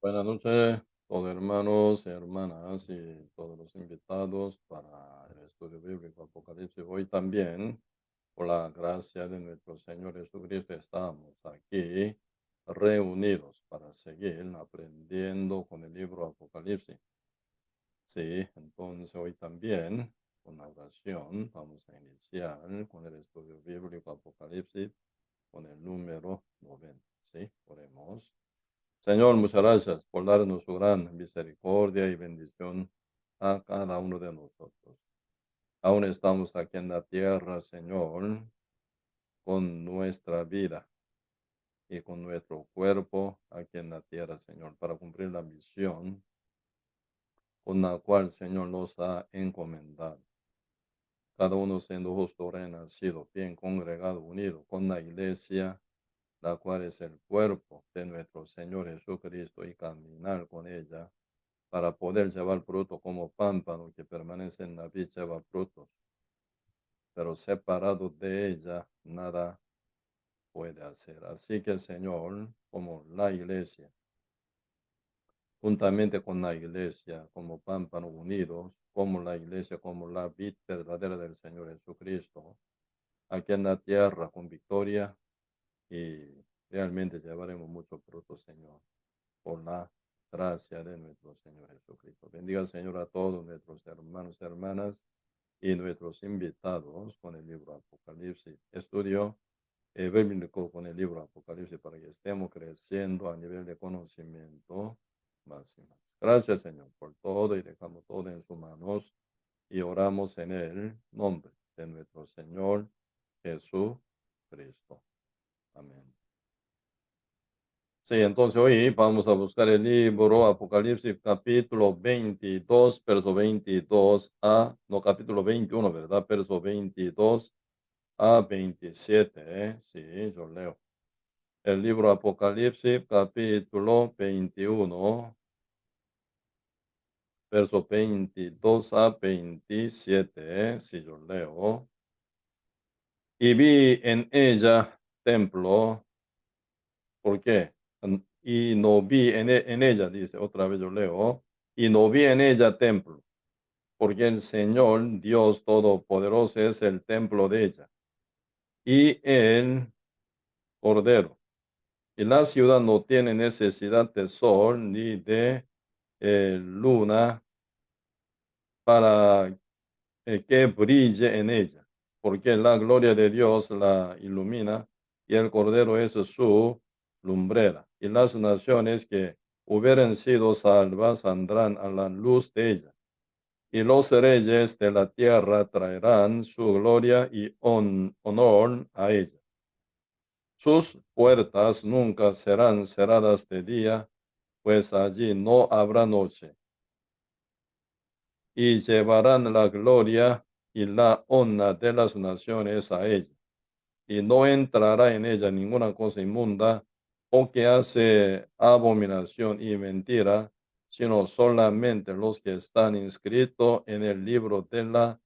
Buenas noches, todos hermanos y hermanas y todos los invitados para el estudio bíblico Apocalipsis. Hoy también, por la gracia de nuestro Señor Jesucristo, estamos aquí reunidos para seguir aprendiendo con el libro Apocalipsis. Sí, entonces hoy también, con la oración, vamos a iniciar con el estudio bíblico Apocalipsis con el número 90. Sí, oremos. Señor, muchas gracias por darnos su gran misericordia y bendición a cada uno de nosotros. Aún estamos aquí en la tierra, Señor, con nuestra vida y con nuestro cuerpo aquí en la tierra, Señor, para cumplir la misión con la cual, Señor, nos ha encomendado. Cada uno siendo justo, renacido, bien congregado, unido con la iglesia, la cual es el cuerpo de nuestro Señor Jesucristo, y caminar con ella para poder llevar fruto como pámpano que permanece en la vid, lleva frutos, pero separado de ella nada puede hacer. Así que, Señor, como la iglesia, juntamente con la iglesia, como pámpano unidos, como la iglesia, como la vid verdadera del Señor Jesucristo, aquí en la tierra con victoria, y realmente llevaremos mucho fruto, Señor, por la gracia de nuestro Señor Jesucristo. Bendiga, Señor, a todos nuestros hermanos y hermanas y nuestros invitados con el libro Apocalipsis. Estudio bíblico con el libro Apocalipsis para que estemos creciendo a nivel de conocimiento más y más. Gracias, Señor, por todo, y dejamos todo en sus manos y oramos en el nombre de nuestro Señor Jesucristo. Amén. Sí, entonces hoy vamos a buscar el libro Apocalipsis capítulo 22, verso 22 a, no, capítulo 21, ¿verdad? Verso 22 a 27, ¿eh? Sí, yo leo. El libro Apocalipsis capítulo 21, verso 22 a 27, ¿eh? Sí, yo leo. Y vi en ella templo. ¿Por qué? Y no vi en ella, dice, otra vez yo leo, y no vi en ella templo, porque el Señor Dios Todopoderoso es el templo de ella, y el Cordero. Y la ciudad no tiene necesidad de sol ni de luna para que brille en ella, porque la gloria de Dios la ilumina, y el Cordero es su lumbrera. Y las naciones que hubieran sido salvas saldrán a la luz de ella, y los reyes de la tierra traerán su gloria y honor a ella. Sus puertas nunca serán cerradas de día, pues allí no habrá noche, y llevarán la gloria y la honra de las naciones a ella, y no entrará en ella ninguna cosa inmunda o que hace abominación y mentira, sino solamente los que están inscritos en el libro de la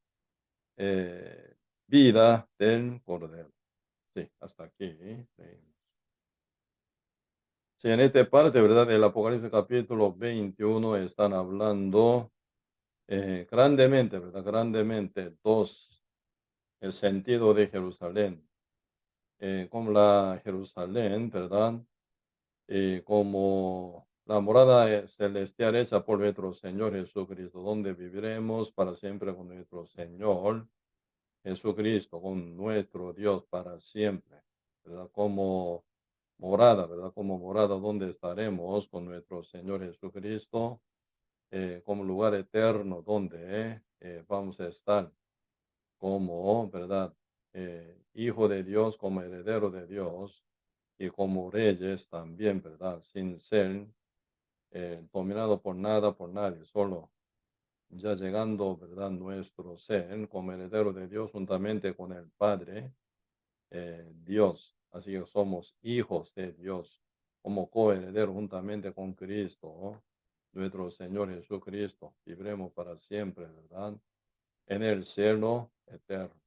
vida del Cordero. Sí, hasta aquí. Leímos. Sí, en esta parte, ¿verdad? Del Apocalipsis capítulo 21 están hablando grandemente, ¿verdad? Grandemente dos, el sentido de Jerusalén, como la Jerusalén, ¿verdad? Como la morada celestial hecha por nuestro Señor Jesucristo, donde viviremos para siempre con nuestro Señor Jesucristo, con nuestro Dios para siempre, ¿verdad? Como morada, ¿verdad? Como morada donde estaremos con nuestro Señor Jesucristo, como lugar eterno donde vamos a estar como, ¿verdad? Hijo de Dios, como heredero de Dios, y como reyes también, ¿verdad? Sin ser dominado por nada, por nadie, solo ya llegando, ¿verdad? Nuestro ser como heredero de Dios juntamente con el Padre, Dios. Así que somos hijos de Dios, como coherederos juntamente con Cristo, ¿no? Nuestro Señor Jesucristo. Viviremos para siempre, ¿verdad? En el cielo eterno.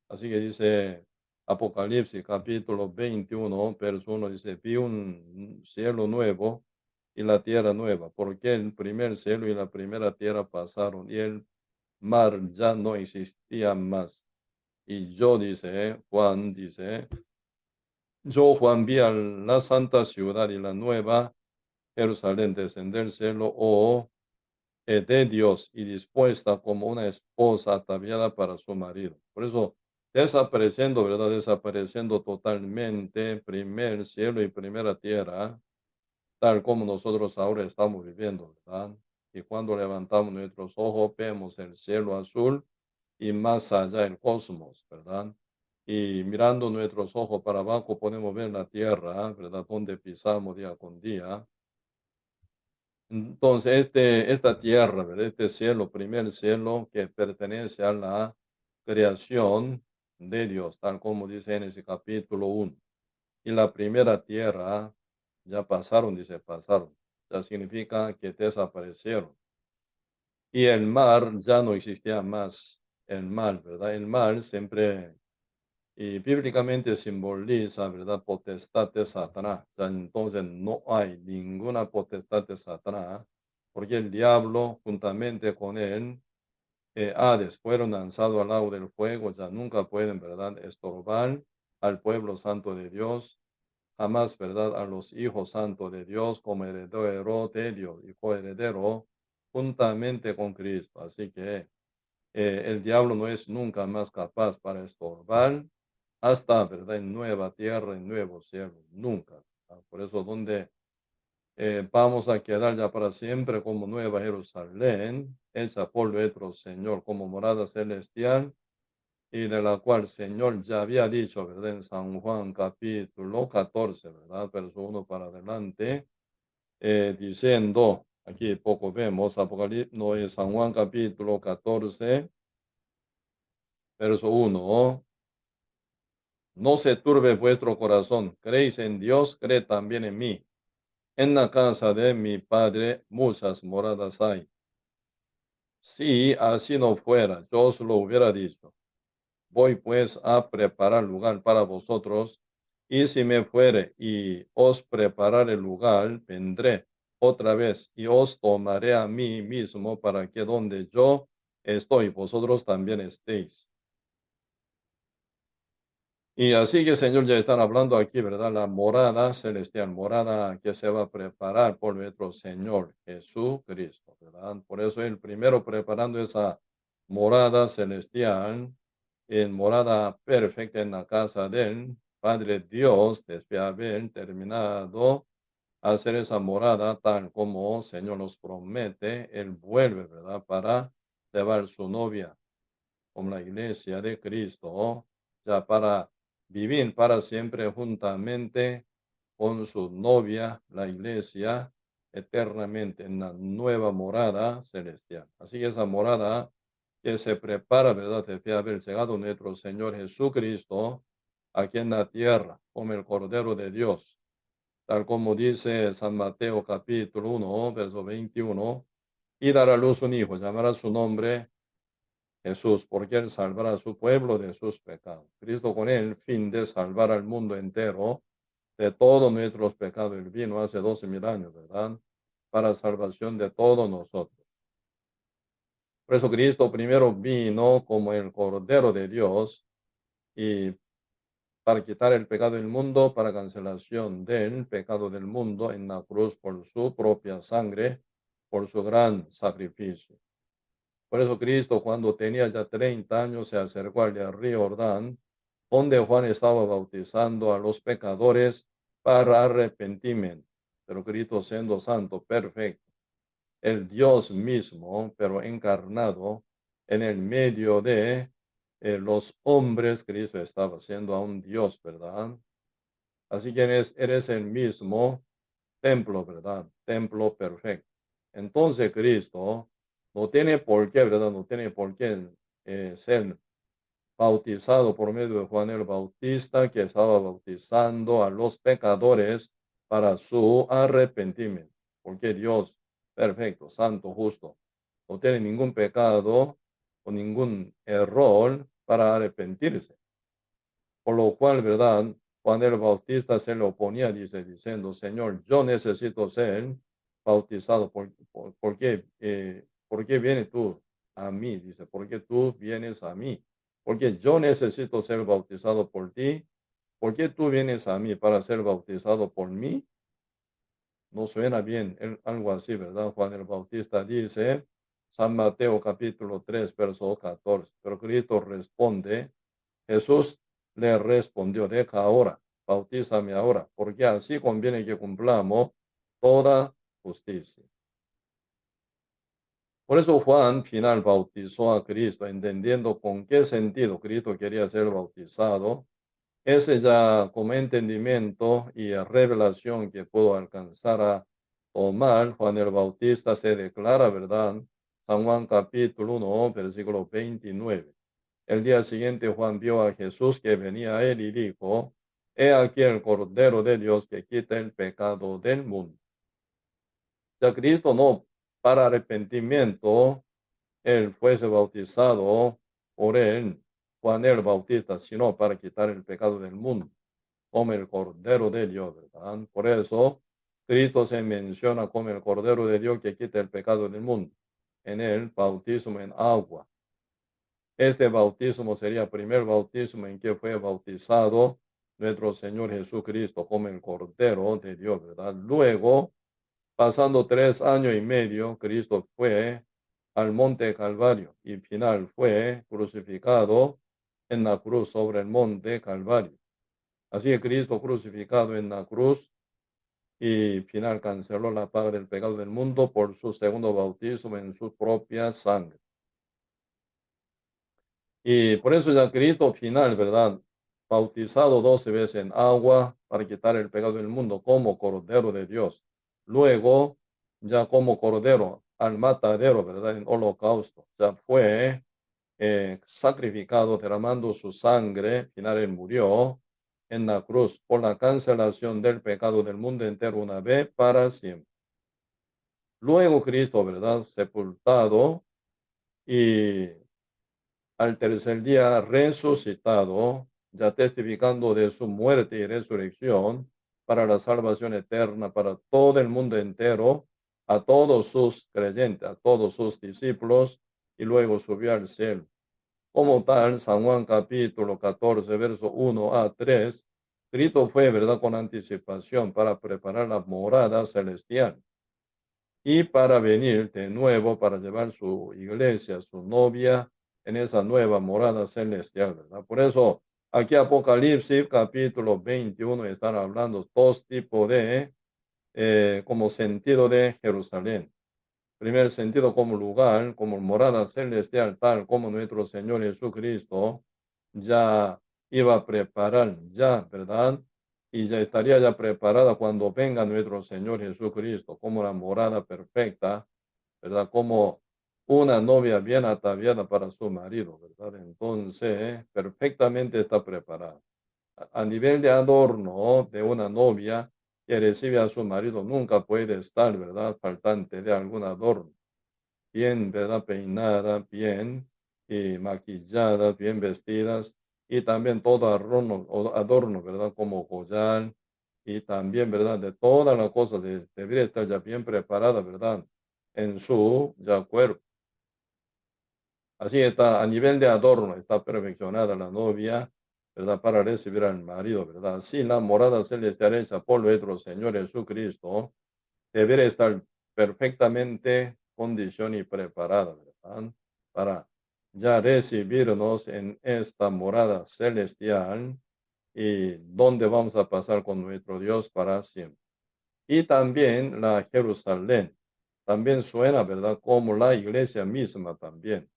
Así que dice Apocalipsis capítulo 21, verso 1, dice, vi un cielo nuevo y la tierra nueva, porque el primer cielo y la primera tierra pasaron y el mar ya no existía más. Y yo, dice, Juan, dice, yo, Juan, vi a la santa ciudad y la nueva Jerusalén descender del cielo, de Dios y dispuesta como una esposa ataviada para su marido. Por eso, desapareciendo, ¿verdad? Desapareciendo totalmente primer cielo y primera tierra, tal como nosotros ahora estamos viviendo, ¿verdad? Y cuando levantamos nuestros ojos, vemos el cielo azul y más allá el cosmos, ¿verdad? Y mirando nuestros ojos para abajo podemos ver la tierra, ¿verdad? Donde pisamos día con día. Entonces, esta tierra, ¿verdad? Este cielo, primer cielo que pertenece a la creación de Dios, tal como dice en ese capítulo 1. Y la primera tierra ya pasaron, dice, pasaron. Ya significa que desaparecieron. Y el mar ya no existía más. El mar, ¿verdad? El mar siempre y bíblicamente simboliza, ¿verdad? Potestad de Satanás. O sea, entonces no hay ninguna potestad de Satanás, porque el diablo, juntamente con él, Hades, fueron lanzados al lago del fuego, ya nunca pueden, ¿verdad? Estorbar al pueblo santo de Dios, jamás, ¿verdad? A los hijos santos de Dios como heredero de Dios y coheredero juntamente con Cristo. Así que el diablo no es nunca más capaz para estorbar hasta, ¿verdad? En nueva tierra, en nuevo cielo, nunca. Por eso, donde vamos a quedar ya para siempre como Nueva Jerusalén, hecha por nuestro Señor como morada celestial y de la cual el Señor ya había dicho, ¿verdad? En San Juan capítulo 14, ¿verdad? Verso 1 para adelante, diciendo, aquí poco vemos, Apocalipsis, no es San Juan capítulo 14, verso 1. No se turbe vuestro corazón. Creéis en Dios, cree también en mí. En la casa de mi Padre muchas moradas hay. Si así no fuera, yo os lo hubiera dicho. Voy pues a preparar lugar para vosotros. Y si me fuere y os preparar el lugar, vendré otra vez y os tomaré a mí mismo para que donde yo estoy, vosotros también estéis. Y así que, Señor, ya están hablando aquí, ¿verdad? La morada celestial, morada que se va a preparar por nuestro Señor Jesucristo, ¿verdad? Por eso el primero preparando esa morada celestial, en morada perfecta en la casa del Padre Dios, después de haber terminado hacer esa morada tal como Señor nos promete, Él vuelve, ¿verdad? Para llevar su novia como la iglesia de Cristo, ya para vivir para siempre juntamente con su novia, la iglesia, eternamente en la nueva morada celestial. Así que esa morada que se prepara, ¿verdad? De haber llegado nuestro Señor Jesucristo aquí en la tierra, como el Cordero de Dios, tal como dice San Mateo capítulo 1, verso 21, y dará a luz un hijo, llamará su nombre Jesús, porque Él salvará a su pueblo de sus pecados. Cristo con el fin de salvar al mundo entero de todos nuestros pecados. Él vino hace 12.000 años, ¿verdad? Para salvación de todos nosotros. Por eso Cristo primero vino como el Cordero de Dios y para quitar el pecado del mundo, para cancelación del pecado del mundo en la cruz por su propia sangre, por su gran sacrificio. Por eso Cristo, cuando tenía ya 30 años, se acercó al río Jordán, donde Juan estaba bautizando a los pecadores para arrepentimiento. Pero Cristo, siendo santo, perfecto, el Dios mismo, pero encarnado en el medio de los hombres, Cristo estaba siendo aún Dios, ¿verdad? Así que eres el mismo templo, ¿verdad? Templo perfecto. Entonces Cristo no tiene por qué, ¿verdad? No tiene por qué ser bautizado por medio de Juan el Bautista, que estaba bautizando a los pecadores para su arrepentimiento. Porque Dios, perfecto, santo, justo, no tiene ningún pecado o ningún error para arrepentirse. Por lo cual, ¿verdad? Juan el Bautista se le oponía, dice, diciendo, Señor, yo necesito ser bautizado? ¿Por qué vienes tú a mí? Dice, ¿por qué tú vienes a mí? Porque yo necesito ser bautizado por ti. ¿Por qué tú vienes a mí para ser bautizado por mí? No suena bien, algo así, ¿verdad? Juan el Bautista dice, San Mateo capítulo 3 verso 14. Pero Cristo responde, Jesús le respondió, deja ahora, bautízame ahora, porque así conviene que cumplamos toda justicia. Por eso Juan final bautizó a Cristo, entendiendo con qué sentido Cristo quería ser bautizado. Ese ya como entendimiento y revelación que pudo alcanzar a tomar Juan el Bautista se declara, ¿verdad? San Juan capítulo 1, versículo 29. El día siguiente Juan vio a Jesús que venía a él y dijo, he aquí el Cordero de Dios que quita el pecado del mundo. Ya Cristo no para arrepentimiento, él fuese bautizado por él, Juan el Bautista, sino para quitar el pecado del mundo, como el Cordero de Dios, ¿verdad? Por eso Cristo se menciona como el Cordero de Dios que quita el pecado del mundo, en el bautismo en agua. Este bautismo sería el primer bautismo en que fue bautizado nuestro Señor Jesucristo como el Cordero de Dios, ¿verdad? Luego, pasando 3 años y medio, Cristo fue al monte Calvario y final fue crucificado en la cruz sobre el monte Calvario. Así que Cristo crucificado en la cruz y final canceló la paga del pecado del mundo por su segundo bautismo en su propia sangre. Y por eso ya Cristo final, ¿verdad? Bautizado 12 veces en agua para quitar el pecado del mundo como Cordero de Dios. Luego, ya como Cordero al matadero, ¿verdad? En holocausto. Ya fue sacrificado derramando su sangre. Final él murió en la cruz por la cancelación del pecado del mundo entero una vez para siempre. Luego Cristo, ¿verdad? Sepultado y al tercer día resucitado, ya testificando de su muerte y resurrección para la salvación eterna para todo el mundo entero, a todos sus creyentes, a todos sus discípulos, y luego subió al cielo. Como tal, San Juan capítulo 14, verso 1 a 3, Cristo fue, ¿verdad?, con anticipación para preparar la morada celestial y para venir de nuevo para llevar su iglesia, su novia, en esa nueva morada celestial, ¿verdad? Por eso, aquí Apocalipsis capítulo 21 están hablando dos tipos de, como sentido de Jerusalén. Primer sentido como lugar, como morada celestial, tal como nuestro Señor Jesucristo ya iba a preparar, ya, ¿verdad? Y ya estaría ya preparada cuando venga nuestro Señor Jesucristo, como la morada perfecta, ¿verdad? Como una novia bien ataviada para su marido, ¿verdad? Entonces, perfectamente está preparada. A nivel de adorno de una novia que recibe a su marido, nunca puede estar, ¿verdad?, faltante de algún adorno. Bien, ¿verdad?, peinada, bien y maquillada, bien vestidas, y también todo adorno, ¿verdad?, como collar, y también, ¿verdad?, de todas las cosas debería estar ya bien preparada, ¿verdad?, en su ya cuerpo. Así está, a nivel de adorno, está perfeccionada la novia, ¿verdad?, para recibir al marido, ¿verdad? Así la morada celestial hecha por nuestro Señor Jesucristo debería estar perfectamente condición y preparada, ¿verdad?, para ya recibirnos en esta morada celestial y donde vamos a pasar con nuestro Dios para siempre. Y también la Jerusalén, también suena, ¿verdad?, como la iglesia misma también,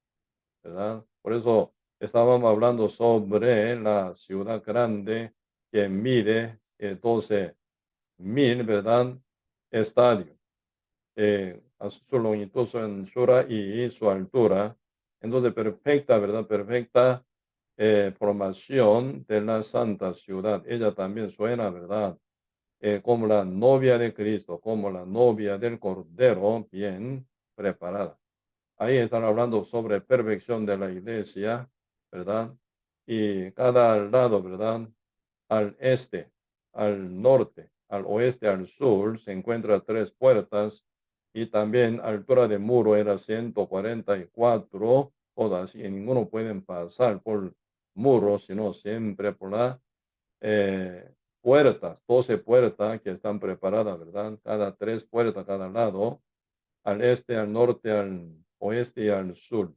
¿verdad? Por eso estábamos hablando sobre la ciudad grande que mide 12,000, ¿verdad?, estadios, a su longitud, su anchura y su altura. Entonces, perfecta, ¿verdad? Perfecta formación de la santa ciudad. Ella también suena, ¿verdad?, como la novia de Cristo, como la novia del Cordero, bien preparada. Ahí están hablando sobre perfección de la iglesia, ¿verdad? Y cada lado, ¿verdad? Al este, al norte, al oeste, al sur, se encuentran tres puertas y también altura de muro era 144 codos, así que ninguno puede pasar por muro, sino siempre por la eh, puertas, 12 puertas que están preparadas, ¿verdad? Cada 3 puertas a cada lado, al este, al norte, al oeste y al sur.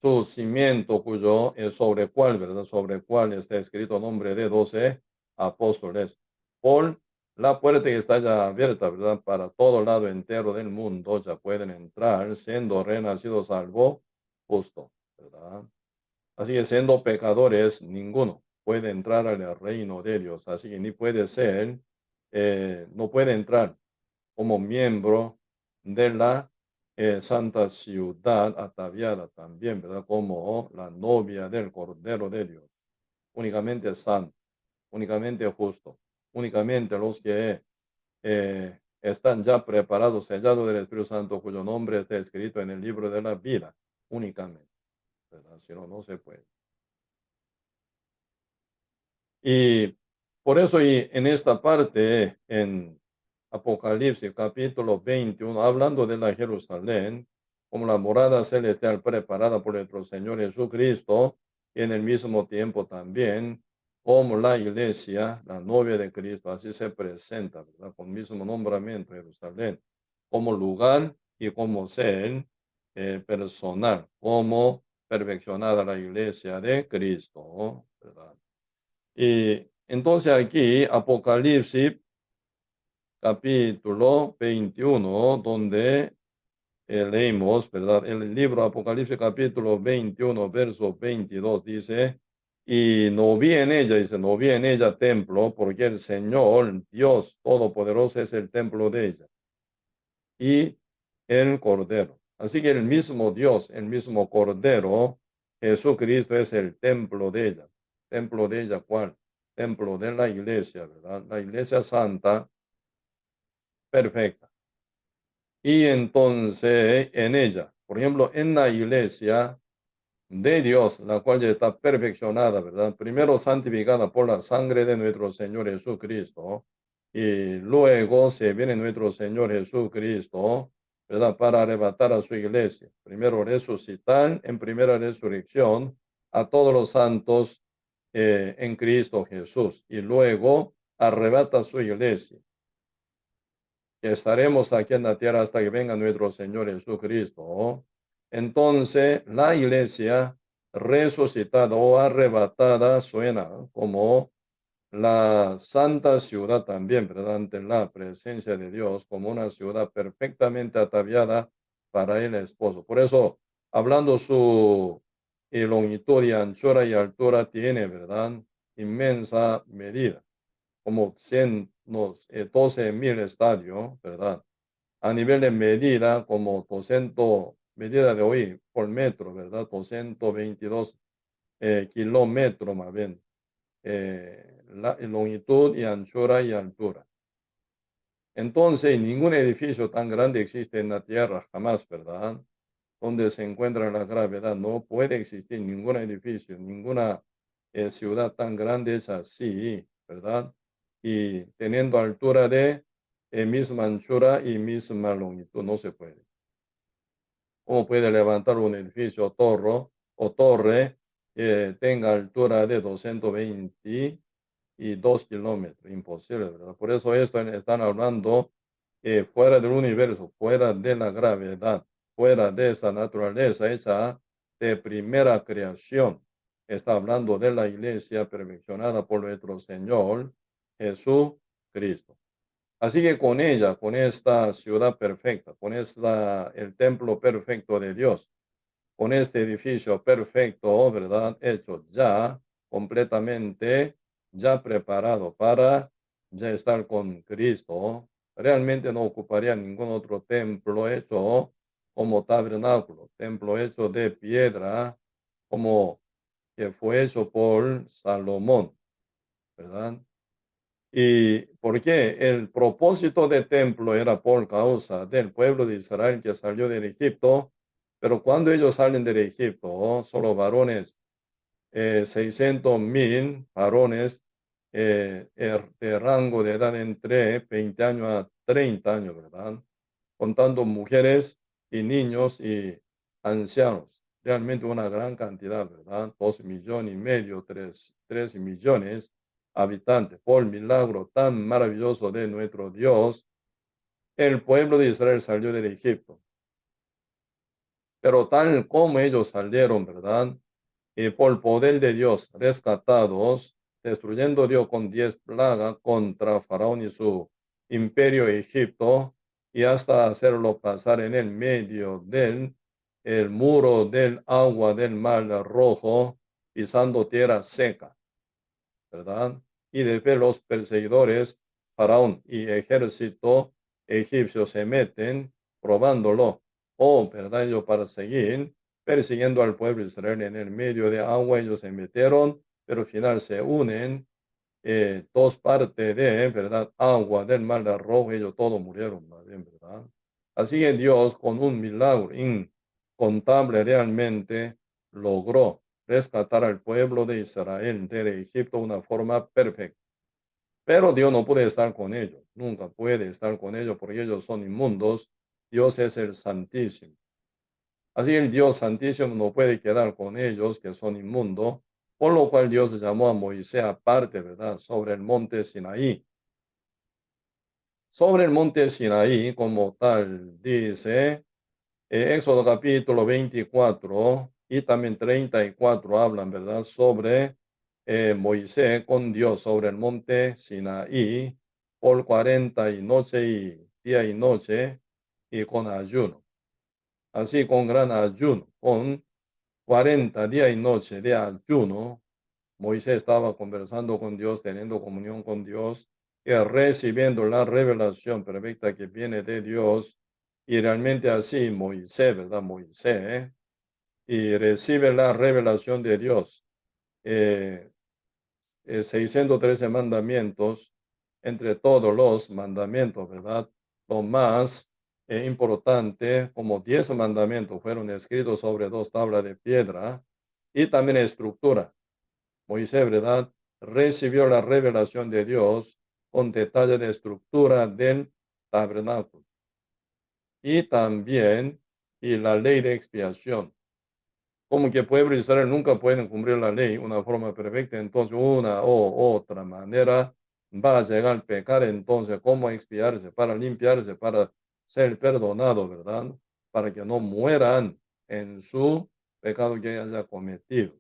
Su cimiento cuyo es sobre cuál, ¿verdad? Sobre cuál está escrito nombre de 12 apóstoles. Por la puerta que está ya abierta, ¿verdad? Para todo lado entero del mundo ya pueden entrar, siendo renacidos salvo justo, ¿verdad? Así que siendo pecadores, ninguno puede entrar al reino de Dios. Así que ni puede ser, no puede entrar como miembro de la santa ciudad ataviada también, ¿verdad? Como la novia del Cordero de Dios. Únicamente santo, únicamente justo, únicamente los que están ya preparados, sellados del Espíritu Santo, cuyo nombre está escrito en el libro de la vida, únicamente, ¿verdad? Si no, no se puede. Y por eso y en esta parte, en Apocalipsis capítulo 21, hablando de la Jerusalén, como la morada celestial preparada por nuestro Señor Jesucristo, y en el mismo tiempo también como la iglesia, la novia de Cristo, así se presenta, ¿verdad? Con el mismo nombramiento, Jerusalén, como lugar y como ser personal, como perfeccionada la iglesia de Cristo, ¿verdad? Y entonces aquí, Apocalipsis capítulo 21, donde leímos, ¿verdad? El libro Apocalipsis capítulo 21, verso 22 dice, y no vi en ella, dice, no vi en ella templo, porque el Señor, Dios Todopoderoso, es el templo de ella y el Cordero. Así que el mismo Dios, el mismo Cordero, Jesucristo es el templo de ella. ¿Templo de ella cuál? Templo de la iglesia, ¿verdad? La iglesia santa, perfecta. Y entonces en ella, por ejemplo, en la iglesia de Dios, la cual ya está perfeccionada, ¿verdad? Primero santificada por la sangre de nuestro Señor Jesucristo y luego se viene nuestro Señor Jesucristo, ¿verdad? Para arrebatar a su iglesia. Primero resucitar en primera resurrección a todos los santos en Cristo Jesús y luego arrebata a su iglesia, que estaremos aquí en la tierra hasta que venga nuestro Señor Jesucristo. Entonces, la iglesia resucitada o arrebatada suena como la santa ciudad también, ¿verdad? Ante la presencia de Dios, como una ciudad perfectamente ataviada para el esposo. Por eso, hablando su longitud y anchura y altura, tiene, ¿verdad? Inmensa medida como 12,000 estadios, ¿verdad? A nivel de medida, como 200, medida de hoy por metro, ¿verdad? 222 kilómetros más bien, la longitud y anchura y altura. Entonces, ningún edificio tan grande existe en la Tierra jamás, ¿verdad? Donde se encuentra la gravedad, no puede existir ningún edificio, ninguna ciudad tan grande es así, ¿verdad? Y teniendo altura de misma anchura y misma longitud, no se puede. ¿Cómo puede levantar un edificio o torre que tenga altura de 222 kilómetros? Imposible, ¿verdad? Por eso esto están hablando fuera del universo, fuera de la gravedad, fuera de esa naturaleza hecha de primera creación. Está hablando de la iglesia perfeccionada por nuestro Señor Jesucristo. Así que con ella, con esta ciudad perfecta, con el templo perfecto de Dios, con este edificio perfecto, ¿verdad? Hecho ya completamente, ya preparado para ya estar con Cristo. Realmente no ocuparía ningún otro templo hecho como tabernáculo, templo hecho de piedra, como que fue hecho por Salomón, ¿verdad? ¿Y por qué? El propósito del templo era por causa del pueblo de Israel que salió del Egipto, pero cuando ellos salen del Egipto, solo varones, 600,000 varones de rango de edad entre 20 años a 30 años, ¿verdad? contando mujeres y niños y ancianos. Realmente una gran cantidad, ¿verdad? 2,5 millones, 3 millones habitantes. Por milagro tan maravilloso de nuestro Dios, el pueblo de Israel salió del Egipto. Pero tal como ellos salieron, ¿verdad? Y por poder de Dios, rescatados, destruyendo Dios con 10 plagas contra Faraón y su imperio Egipto, y hasta hacerlo pasar en el medio del el muro del agua del mar rojo, pisando tierra seca, ¿verdad? Y después los perseguidores, Faraón y ejército egipcio se meten probándolo, ¿verdad? Ellos para seguir persiguiendo al pueblo de Israel en el medio de agua, ellos se metieron, pero al final se unen dos partes de, ¿verdad? Agua del mar rojo, ellos todos murieron, más bien, ¿verdad? Así que Dios, con un milagro incontable, realmente logró rescatar al pueblo de Israel de Egipto de una forma perfecta. Pero Dios no puede estar con ellos, nunca puede estar con ellos porque ellos son inmundos. Dios es el Santísimo. Así el Dios Santísimo no puede quedar con ellos que son inmundos, por lo cual Dios llamó a Moisés aparte, ¿verdad? Sobre el monte Sinaí. Sobre el monte Sinaí, como tal, dice Éxodo capítulo 24 y también 34 hablan, ¿verdad? Sobre Moisés con Dios sobre el monte Sinaí por 40 y noche y día y noche y con ayuno. Así con gran ayuno, con 40 días y noche de ayuno, Moisés estaba conversando con Dios, teniendo comunión con Dios y recibiendo la revelación perfecta que viene de Dios. Y realmente así Moisés, ¿verdad? Moisés, y recibe la revelación de Dios. Eh, 613 mandamientos, entre todos los mandamientos, ¿verdad? Lo más importante, como 10 mandamientos fueron escritos sobre 2 tablas de piedra y también estructura. Moisés, ¿verdad? Recibió la revelación de Dios con detalle de estructura del tabernáculo y también y la ley de expiación. Como que pueblo de Israel nunca pueden cumplir la ley una forma perfecta, entonces una u otra manera va a llegar a pecar, entonces cómo expiarse, para limpiarse, para ser perdonado, ¿verdad? Para que no mueran en su pecado que haya cometido.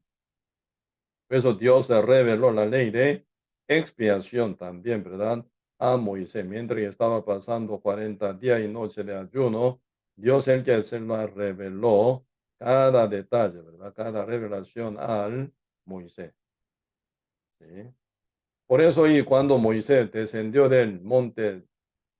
Por eso Dios se reveló la ley de expiación también, ¿verdad? A Moisés, mientras que estaba pasando 40 días y noches de ayuno, Dios el que se lo reveló cada detalle, ¿verdad? Cada revelación al Moisés. ¿Sí? Por eso, y cuando Moisés descendió del monte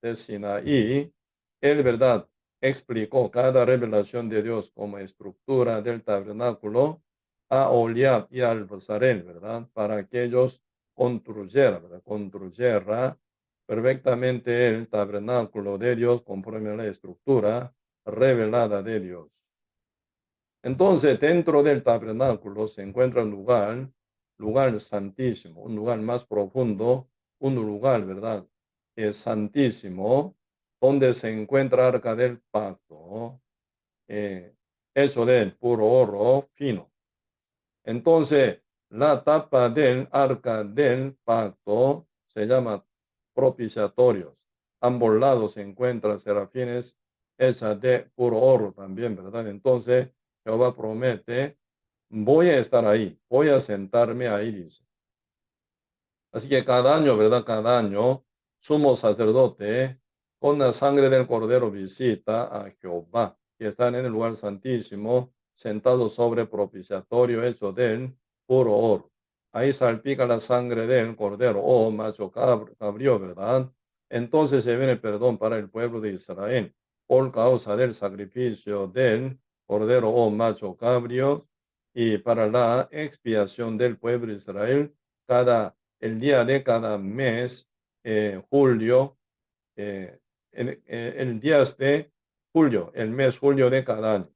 de Sinaí, él, ¿verdad? Explicó cada revelación de Dios como estructura del tabernáculo a Oliab y al Bezalel, ¿verdad? Para que ellos construyeran, ¿verdad? Construyera perfectamente el tabernáculo de Dios conforme a la estructura revelada de Dios. Entonces, dentro del tabernáculo se encuentra un lugar santísimo, un lugar más profundo, un lugar, ¿verdad? Es santísimo, donde se encuentra arca del pacto, eh, eso del puro oro fino. Entonces, la tapa del arca del pacto se llama propiciatorios. Ambos lados se encuentran serafines hechas de puro oro también, ¿verdad? Entonces, Jehová promete, voy a estar ahí, voy a sentarme ahí, dice. Así que cada año, ¿verdad? Cada año, sumo sacerdote con la sangre del cordero visita a Jehová, que está en el lugar santísimo, sentado sobre propiciatorio hecho del puro oro. Ahí salpica la sangre del cordero, macho cabrío, ¿verdad? Entonces se viene perdón para el pueblo de Israel por causa del sacrificio del cordero o macho cabrío y para la expiación del pueblo de Israel el día de cada mes, julio, el día de julio, el mes julio de cada año,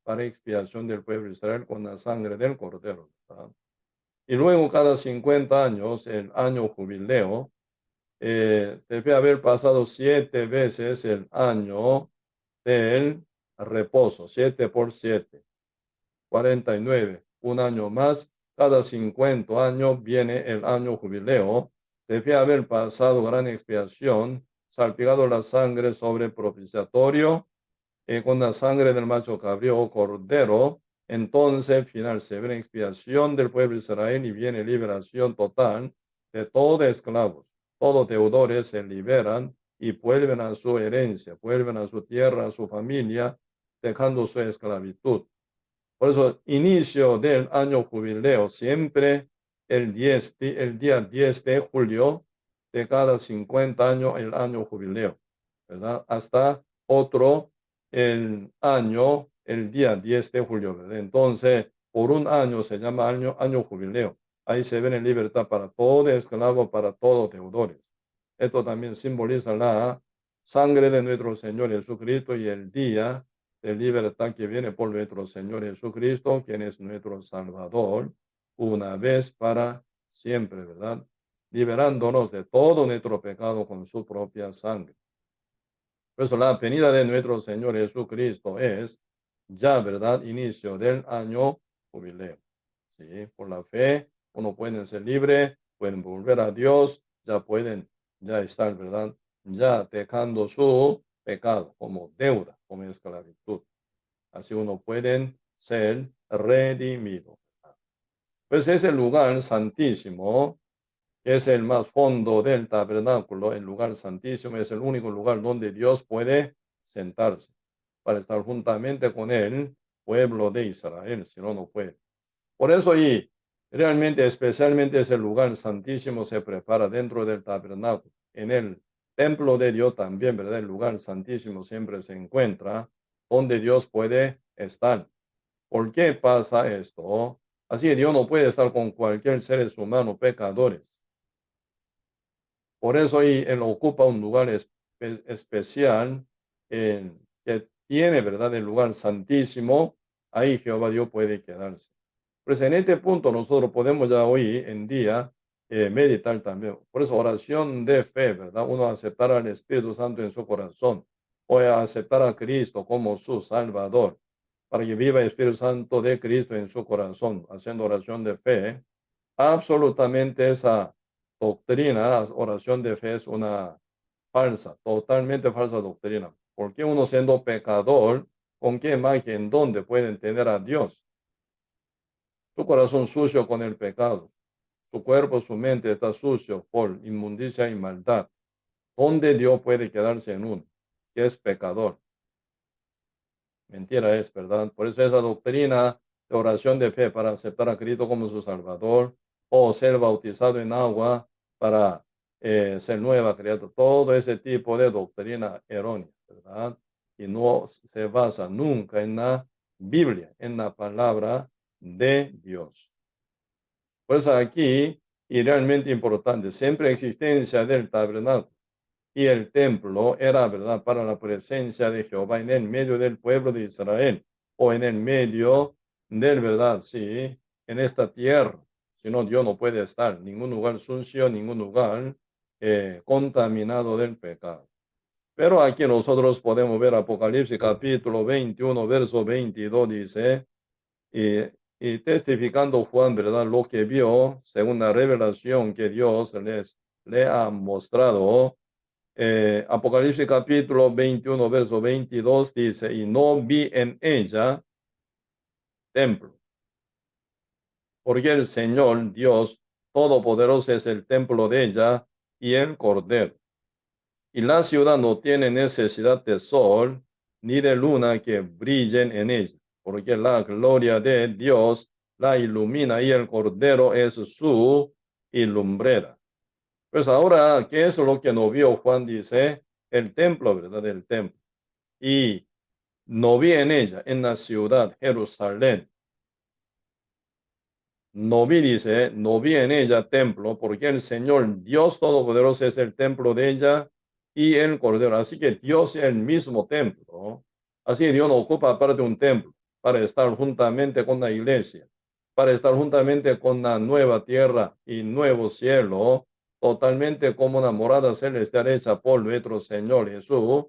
para expiación del pueblo de Israel con la sangre del cordero, ¿verdad? Y luego cada 50 años, el año jubileo, debe haber pasado 7 veces el año del reposo, 7 por 7, 49, un año más. Cada 50 años viene el año jubileo. Debe haber pasado gran expiación, salpicado la sangre sobre el propiciatorio con la sangre del macho cabrío o cordero. Entonces, final severa expiación del pueblo de Israel y viene liberación total de todos esclavos. Todos deudores se liberan y vuelven a su herencia, vuelven a su tierra, a su familia, dejando su esclavitud. Por eso, inicio del año jubileo, siempre el día 10 de julio de cada 50 años, el año jubileo, ¿verdad? Hasta otro el año, el día 10 de julio, ¿verdad? Entonces, por un año se llama año jubileo. Ahí se ven en libertad para todo esclavo, para todos deudores. Esto también simboliza la sangre de nuestro Señor Jesucristo y el día de libertad que viene por nuestro Señor Jesucristo, quien es nuestro Salvador, una vez para siempre, ¿verdad? Liberándonos de todo nuestro pecado con su propia sangre. Por eso la venida de nuestro Señor Jesucristo es ya, ¿verdad? Inicio del año jubileo. ¿Sí? Por la fe, uno puede ser libre, pueden volver a Dios, ya estar, ¿verdad? Ya dejando su pecado como deuda, como esclavitud. Así uno puede ser redimido. Pues es el lugar santísimo, es el más fondo del tabernáculo. El lugar santísimo es el único lugar donde Dios puede sentarse para estar juntamente con el pueblo de Israel, si no, no puede. Por eso, y realmente, especialmente ese lugar santísimo se prepara dentro del tabernáculo. En el templo de Dios también, ¿verdad? El lugar santísimo siempre se encuentra donde Dios puede estar. ¿Por qué pasa esto? Así Dios no puede estar con cualquier seres humanos pecadores. Por eso Él ocupa un lugar especial que tiene, ¿verdad? El lugar santísimo. Ahí Jehová Dios puede quedarse. Pues en este punto nosotros podemos ya hoy en día meditar también. Por eso oración de fe, ¿verdad? Uno aceptar al Espíritu Santo en su corazón o aceptar a Cristo como su Salvador para que viva el Espíritu Santo de Cristo en su corazón, haciendo oración de fe. Absolutamente esa doctrina, oración de fe es una falsa, totalmente falsa doctrina. Porque uno siendo pecador, ¿con qué imagen, dónde pueden tener a Dios? Su corazón sucio con el pecado, su cuerpo, su mente está sucio por inmundicia y maldad. ¿Dónde Dios puede quedarse en uno que es pecador? Mentira es, ¿verdad? Por eso esa doctrina de oración de fe para aceptar a Cristo como su Salvador o ser bautizado en agua para ser nueva criatura, todo ese tipo de doctrina errónea, ¿verdad? Y no se basa nunca en la Biblia, en la palabra de Dios. Por eso aquí, y realmente importante, siempre existencia del tabernáculo y el templo era, ¿verdad?, para la presencia de Jehová en el medio del pueblo de Israel o en el medio del, ¿verdad?, sí, en esta tierra. Si no, Dios no puede estar en ningún lugar sucio, ningún lugar contaminado del pecado. Pero aquí nosotros podemos ver Apocalipsis capítulo 21, verso 22, dice, y, y testificando Juan, ¿verdad?, lo que vio según la revelación que Dios le ha mostrado. Apocalipsis capítulo 21, verso 22 dice, y no vi en ella templo, porque el Señor Dios Todopoderoso es el templo de ella y el Cordero. Y la ciudad no tiene necesidad de sol ni de luna que brillen en ella, porque la gloria de Dios la ilumina y el Cordero es su lumbrera. Pues ahora, ¿qué es lo que no vio Juan? Dice, el templo, ¿verdad? El templo. Y no vi en ella, en la ciudad, Jerusalén. No vi, dice, no vi en ella templo, porque el Señor Dios Todopoderoso es el templo de ella y el Cordero. Así que Dios es el mismo templo. Así que Dios no ocupa aparte un templo para estar juntamente con la iglesia, para estar juntamente con la nueva tierra y nuevo cielo, totalmente como una morada celestial hecha por nuestro Señor Jesús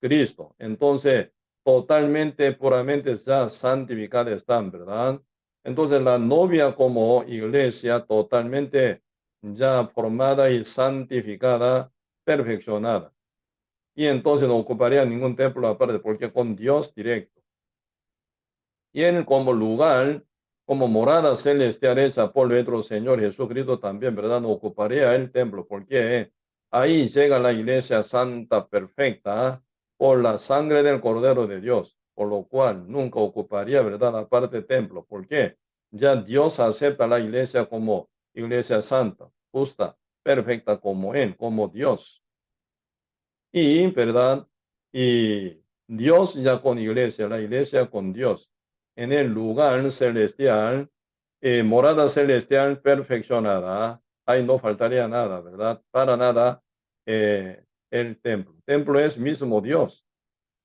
Cristo. Entonces, totalmente, puramente ya santificada están, ¿verdad? Entonces, la novia como iglesia totalmente ya formada y santificada, perfeccionada. Y entonces no ocuparía ningún templo aparte, porque con Dios directo. Y él como lugar, como morada celestial hecha por nuestro Señor Jesucristo también, ¿verdad? No ocuparía el templo, porque ahí llega la iglesia santa perfecta por la sangre del Cordero de Dios, por lo cual nunca ocuparía, ¿verdad? Aparte templo, porque ya Dios acepta la iglesia como iglesia santa, justa, perfecta como Él, como Dios. Y, ¿verdad? Y Dios ya con iglesia, la iglesia con Dios, en el lugar celestial, morada celestial perfeccionada. Ahí no faltaría nada, ¿verdad? Para nada el templo. Templo es mismo Dios.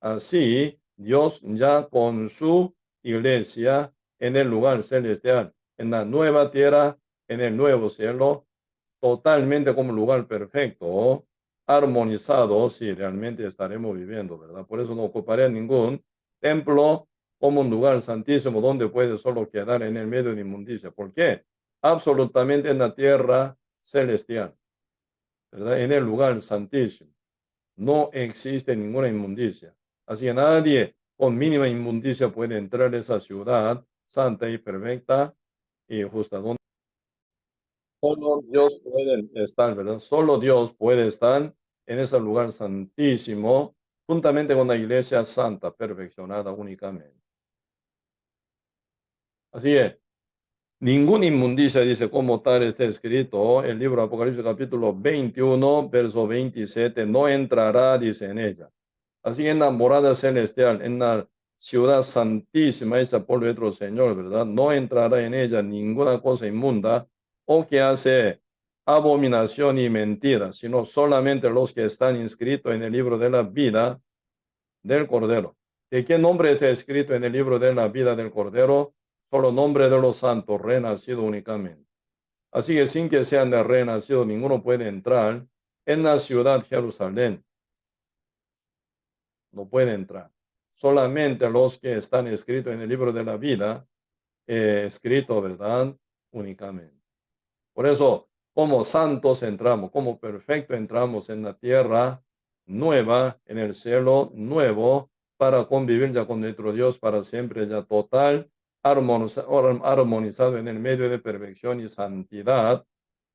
Así, Dios ya con su iglesia en el lugar celestial, en la nueva tierra, en el nuevo cielo, totalmente como lugar perfecto, armonizado, si realmente estaremos viviendo, ¿verdad? Por eso no ocuparía ningún templo como un lugar santísimo donde puede solo quedar en el medio de inmundicia. ¿Por qué? Absolutamente en la tierra celestial, ¿verdad? En el lugar santísimo. No existe ninguna inmundicia. Así que nadie con mínima inmundicia puede entrar a esa ciudad santa y perfecta y justa. Solo Dios puede estar, ¿verdad? Solo Dios puede estar en ese lugar santísimo, juntamente con la iglesia santa, perfeccionada únicamente. Así es, ninguna inmundicia, dice como tal está escrito, el libro de Apocalipsis capítulo 21, verso 27, no entrará, dice en ella. Así en la morada celestial, en la ciudad santísima hecha por nuestro Señor, ¿verdad? No entrará en ella ninguna cosa inmunda o que hace abominación y mentira, sino solamente los que están inscritos en el libro de la vida del Cordero. ¿De qué nombre está escrito en el libro de la vida del Cordero? Solo nombre de los santos, renacido únicamente. Así que sin que sean de renacido, ninguno puede entrar en la ciudad Jerusalén. No puede entrar. Solamente los que están escritos en el libro de la vida, escrito, ¿verdad? Únicamente. Por eso, como santos entramos, como perfecto entramos en la tierra nueva, en el cielo nuevo, para convivir ya con nuestro Dios para siempre, ya total, armonizado en el medio de perfección y santidad.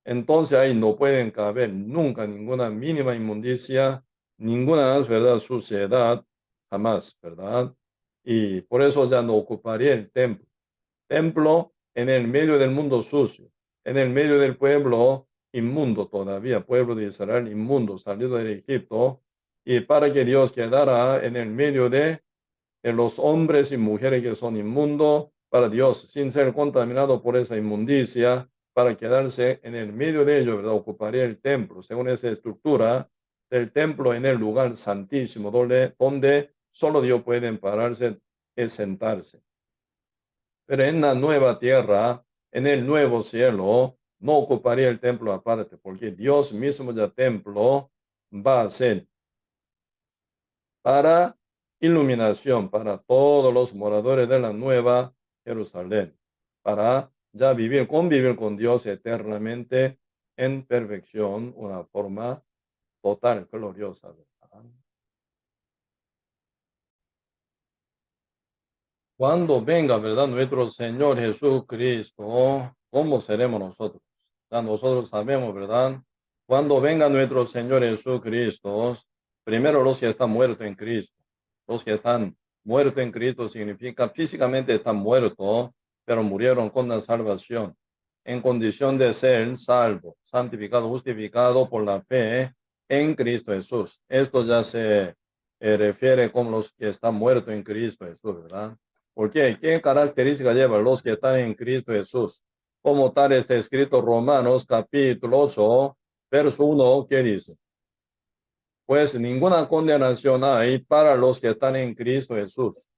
Entonces ahí no pueden caber nunca ninguna mínima inmundicia, ninguna, ¿verdad?, suciedad, jamás, ¿verdad? Y por eso ya no ocuparía el templo. Templo en el medio del mundo sucio, en el medio del pueblo inmundo todavía, pueblo de Israel inmundo, salido de Egipto, y para que Dios quedara en el medio de los hombres y mujeres que son inmundos para Dios, sin ser contaminado por esa inmundicia, para quedarse en el medio de ellos, ¿verdad? Ocuparía el templo, según esa estructura del templo en el lugar santísimo, donde solo Dios puede pararse y sentarse. Pero en la nueva tierra, en el nuevo cielo, no ocuparía el templo aparte, porque Dios mismo ya templo va a ser para iluminación para todos los moradores de la nueva Jerusalén, para ya convivir con Dios eternamente en perfección, una forma total, gloriosa, ¿verdad? Cuando venga, ¿verdad? Nuestro Señor Jesucristo, ¿cómo seremos nosotros? Ya nosotros sabemos, ¿verdad? Cuando venga nuestro Señor Jesucristo, primero los que están muertos en Cristo. Los que están muertos en Cristo significa físicamente están muertos, pero murieron con la salvación, en condición de ser salvo, santificado, justificado por la fe en Cristo Jesús. Esto ya se refiere como los que están muertos en Cristo Jesús, ¿verdad? ¿Por qué? ¿Qué característica llevan los que están en Cristo Jesús? Como tal está escrito Romanos capítulo 8, verso 1, ¿qué dice? Pues ninguna condenación hay para los que están en Cristo Jesús.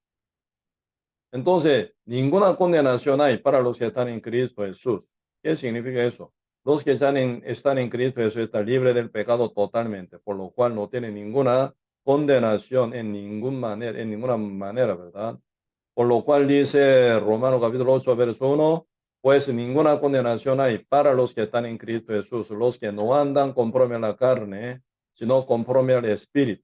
Entonces, ninguna condenación hay para los que están en Cristo Jesús. ¿Qué significa eso? Los que están en Cristo Jesús están libres del pecado totalmente, por lo cual no tienen ninguna condenación en ninguna manera, ¿verdad? Por lo cual dice Romanos capítulo 8, verso 1, pues ninguna condenación hay para los que están en Cristo Jesús, los que no andan conforme a la carne, sino conforme al Espíritu.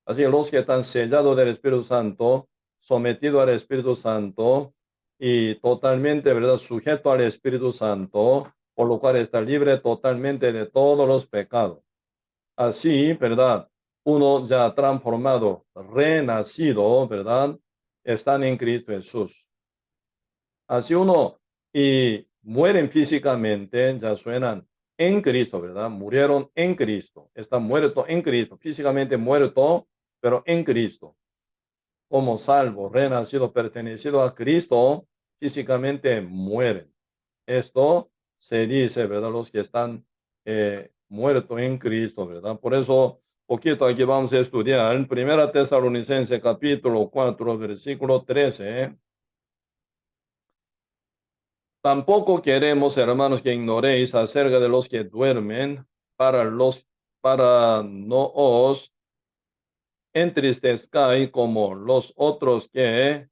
Así que los que están sellados del Espíritu Santo, sometidos al Espíritu Santo y totalmente, ¿verdad?, sujeto al Espíritu Santo, por lo cual está libre totalmente de todos los pecados. Así, ¿verdad? Uno ya transformado, renacido, ¿verdad? Están en Cristo Jesús. Así uno y mueren físicamente, ya suenan en Cristo, ¿verdad? Murieron en Cristo, están muertos en Cristo, físicamente muerto, pero en Cristo, como salvo, renacido, pertenecido a Cristo, físicamente mueren. Esto se dice, ¿verdad? Los que están muertos en Cristo, ¿verdad? Por eso, poquito aquí vamos a estudiar. Primera Tesalonicense, capítulo 4, versículo 13. Tampoco queremos, hermanos, que ignoréis acerca de los que duermen, para no os entristezcáis como los otros que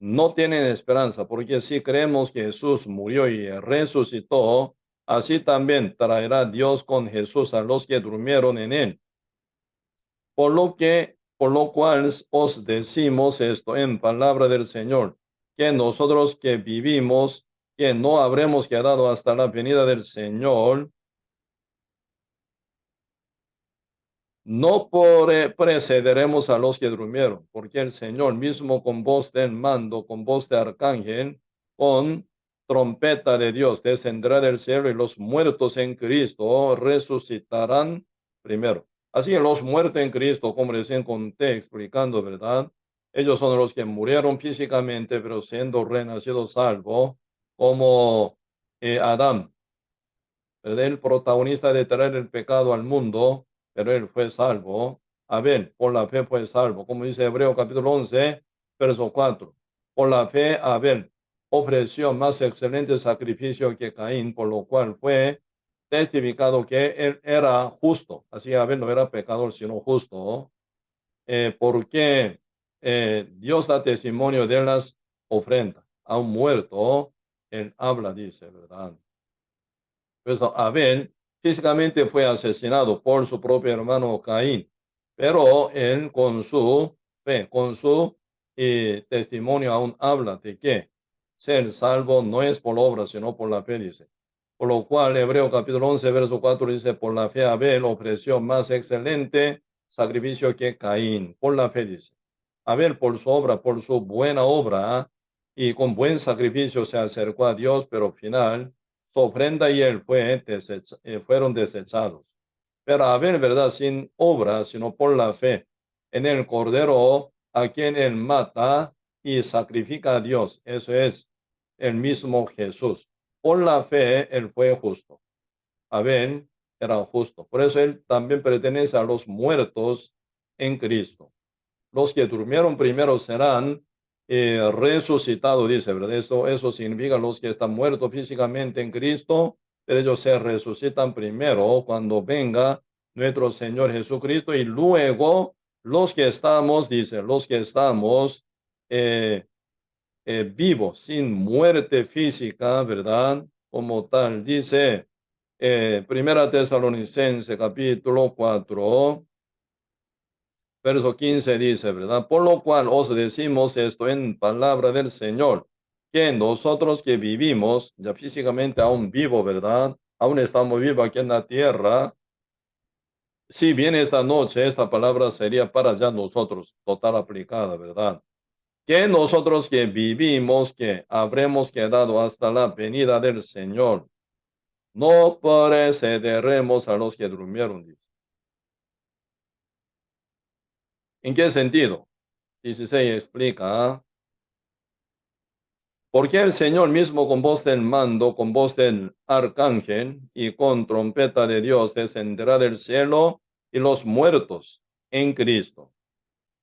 no tienen esperanza, porque si creemos que Jesús murió y resucitó, así también traerá Dios con Jesús a los que durmieron en él. Por lo cual os decimos esto en palabra del Señor, que nosotros que vivimos, que no habremos quedado hasta la venida del Señor, no precederemos a los que durmieron, porque el Señor mismo con voz del mando, con voz de arcángel, con trompeta de Dios, descenderá del cielo y los muertos en Cristo resucitarán primero. Así que los muertos en Cristo, como recién conté explicando, ¿verdad? Ellos son los que murieron físicamente, pero siendo renacidos salvos, como Adán, ¿verdad? El protagonista de traer el pecado al mundo, pero él fue salvo. Abel, por la fe fue salvo, como dice Hebreo capítulo 11, verso 4. Por la fe, Abel ofreció más excelente sacrificio que Caín, por lo cual fue testificado que él era justo. Así Abel no era pecador, sino justo, porque Dios da testimonio de las ofrendas. A un muerto, él habla, dice, ¿verdad? Pues Abel físicamente fue asesinado por su propio hermano Caín, pero él con su fe, con su testimonio aún habla de que ser salvo no es por obra, sino por la fe, dice. Por lo cual, Hebreo capítulo 11, verso 4 dice, por la fe Abel ofreció más excelente sacrificio que Caín. Por la fe, dice. Abel por su obra, por su buena obra y con buen sacrificio se acercó a Dios, pero al final su ofrenda y él fueron desechados. Pero Abel, ¿verdad? Sin obra, sino por la fe en el Cordero a quien él mata y sacrifica a Dios. Eso es el mismo Jesús. Por la fe, él fue justo. Abel era justo. Por eso él también pertenece a los muertos en Cristo. Los que durmieron primero serán resucitados, dice, ¿verdad? Eso significa los que están muertos físicamente en Cristo, pero ellos se resucitan primero cuando venga nuestro Señor Jesucristo y luego los que estamos, dice, los que estamos eh, vivos, sin muerte física, ¿verdad? Como tal, dice Primera Tesalonicense capítulo 4. Verso 15 dice, ¿verdad? Por lo cual os decimos esto en palabra del Señor, que nosotros que vivimos, ya físicamente aún vivo, ¿verdad? Aún estamos vivos aquí en la tierra. Si bien esta noche esta palabra sería para ya nosotros, total aplicada, ¿verdad? Que nosotros que vivimos, que habremos quedado hasta la venida del Señor, no precederemos a los que durmieron, dice. ¿En qué sentido? 16 explica, porque el Señor mismo con voz del mando, con voz del arcángel y con trompeta de Dios descenderá del cielo y los muertos en Cristo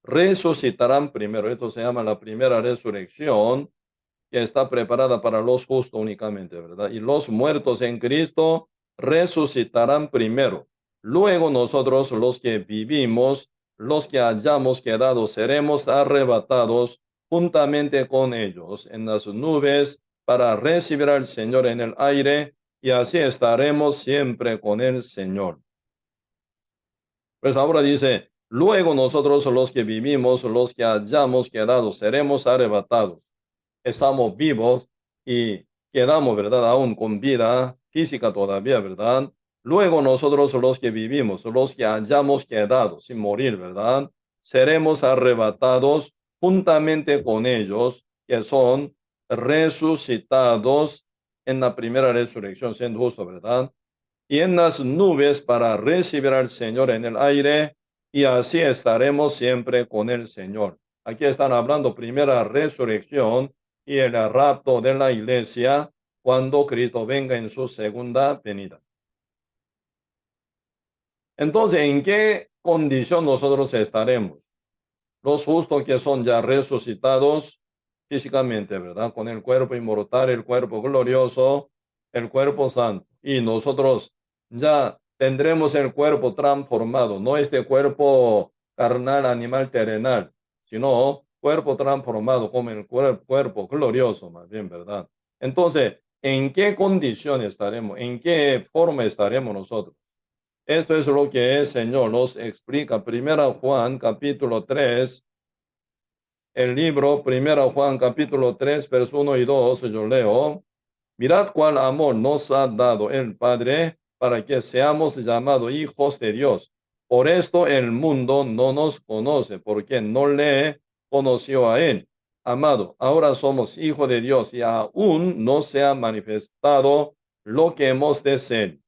resucitarán primero. Esto se llama la primera resurrección que está preparada para los justos únicamente, ¿verdad? Y los muertos en Cristo resucitarán primero. Luego nosotros los que vivimos, los que hayamos quedado, seremos arrebatados juntamente con ellos en las nubes para recibir al Señor en el aire, y así estaremos siempre con el Señor. Pues ahora dice, luego nosotros los que vivimos, los que hayamos quedado, seremos arrebatados. Estamos vivos y quedamos, ¿verdad? Aún con vida física todavía, ¿verdad? Luego nosotros los que vivimos, los que hayamos quedado sin morir, ¿verdad? Seremos arrebatados juntamente con ellos, que son resucitados en la primera resurrección, siendo justo, ¿verdad? Y en las nubes para recibir al Señor en el aire, y así estaremos siempre con el Señor. Aquí están hablando primera resurrección y el rapto de la iglesia cuando Cristo venga en su segunda venida. Entonces, ¿en qué condición nosotros estaremos? Los justos que son ya resucitados físicamente, ¿verdad? Con el cuerpo inmortal, el cuerpo glorioso, el cuerpo santo. Y nosotros ya tendremos el cuerpo transformado, no este cuerpo carnal, animal, terrenal, sino cuerpo transformado como el cuerpo glorioso, más bien, ¿verdad? Entonces, ¿en qué condición estaremos? ¿En qué forma estaremos nosotros? Esto es lo que el Señor nos explica. Primera Juan, capítulo 3. El libro, Primera Juan, capítulo 3, versos 1 y 2, yo leo, mirad cuál amor nos ha dado el Padre para que seamos llamados hijos de Dios. Por esto el mundo no nos conoce, porque no le conoció a él. Amado, ahora somos hijos de Dios y aún no se ha manifestado lo que hemos de ser.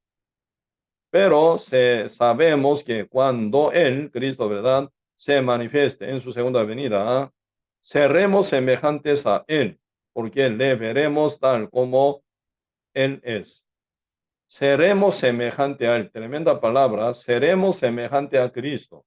Pero sabemos que cuando Él, Cristo, ¿verdad?, se manifieste en su segunda venida, seremos semejantes a Él, porque le veremos tal como Él es. Seremos semejante a Él. Tremenda palabra. Seremos semejante a Cristo.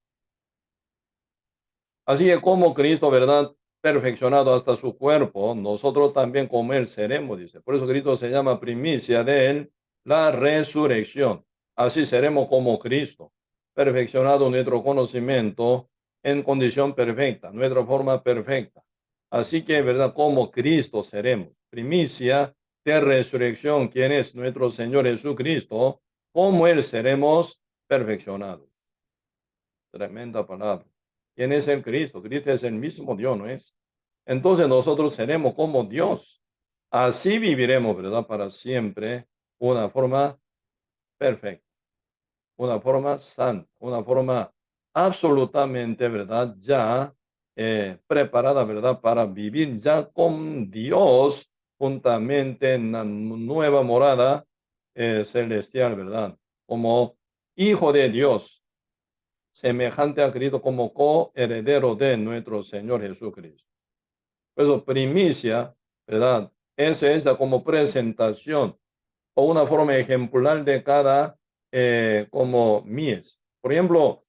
Así que como Cristo, ¿verdad?, perfeccionado hasta su cuerpo, nosotros también como Él seremos, dice. Por eso Cristo se llama primicia de Él, la resurrección. Así seremos como Cristo, perfeccionado nuestro conocimiento en condición perfecta, nuestra forma perfecta. Así que, ¿verdad?, como Cristo seremos, primicia de resurrección, quien es nuestro Señor Jesucristo, como Él seremos perfeccionados. Tremenda palabra. ¿Quién es el Cristo? Cristo es el mismo Dios, ¿no es? Entonces nosotros seremos como Dios. Así viviremos, ¿verdad? Para siempre, una forma perfecta, una forma santa, una forma absolutamente, ¿verdad? Ya preparada, ¿verdad? Para vivir ya con Dios juntamente en la nueva morada celestial, ¿verdad? Como hijo de Dios, semejante a Cristo como coheredero de nuestro Señor Jesucristo. Por eso, primicia, ¿verdad? Esa es la como presentación o una forma ejemplar de cada como mies. Por ejemplo,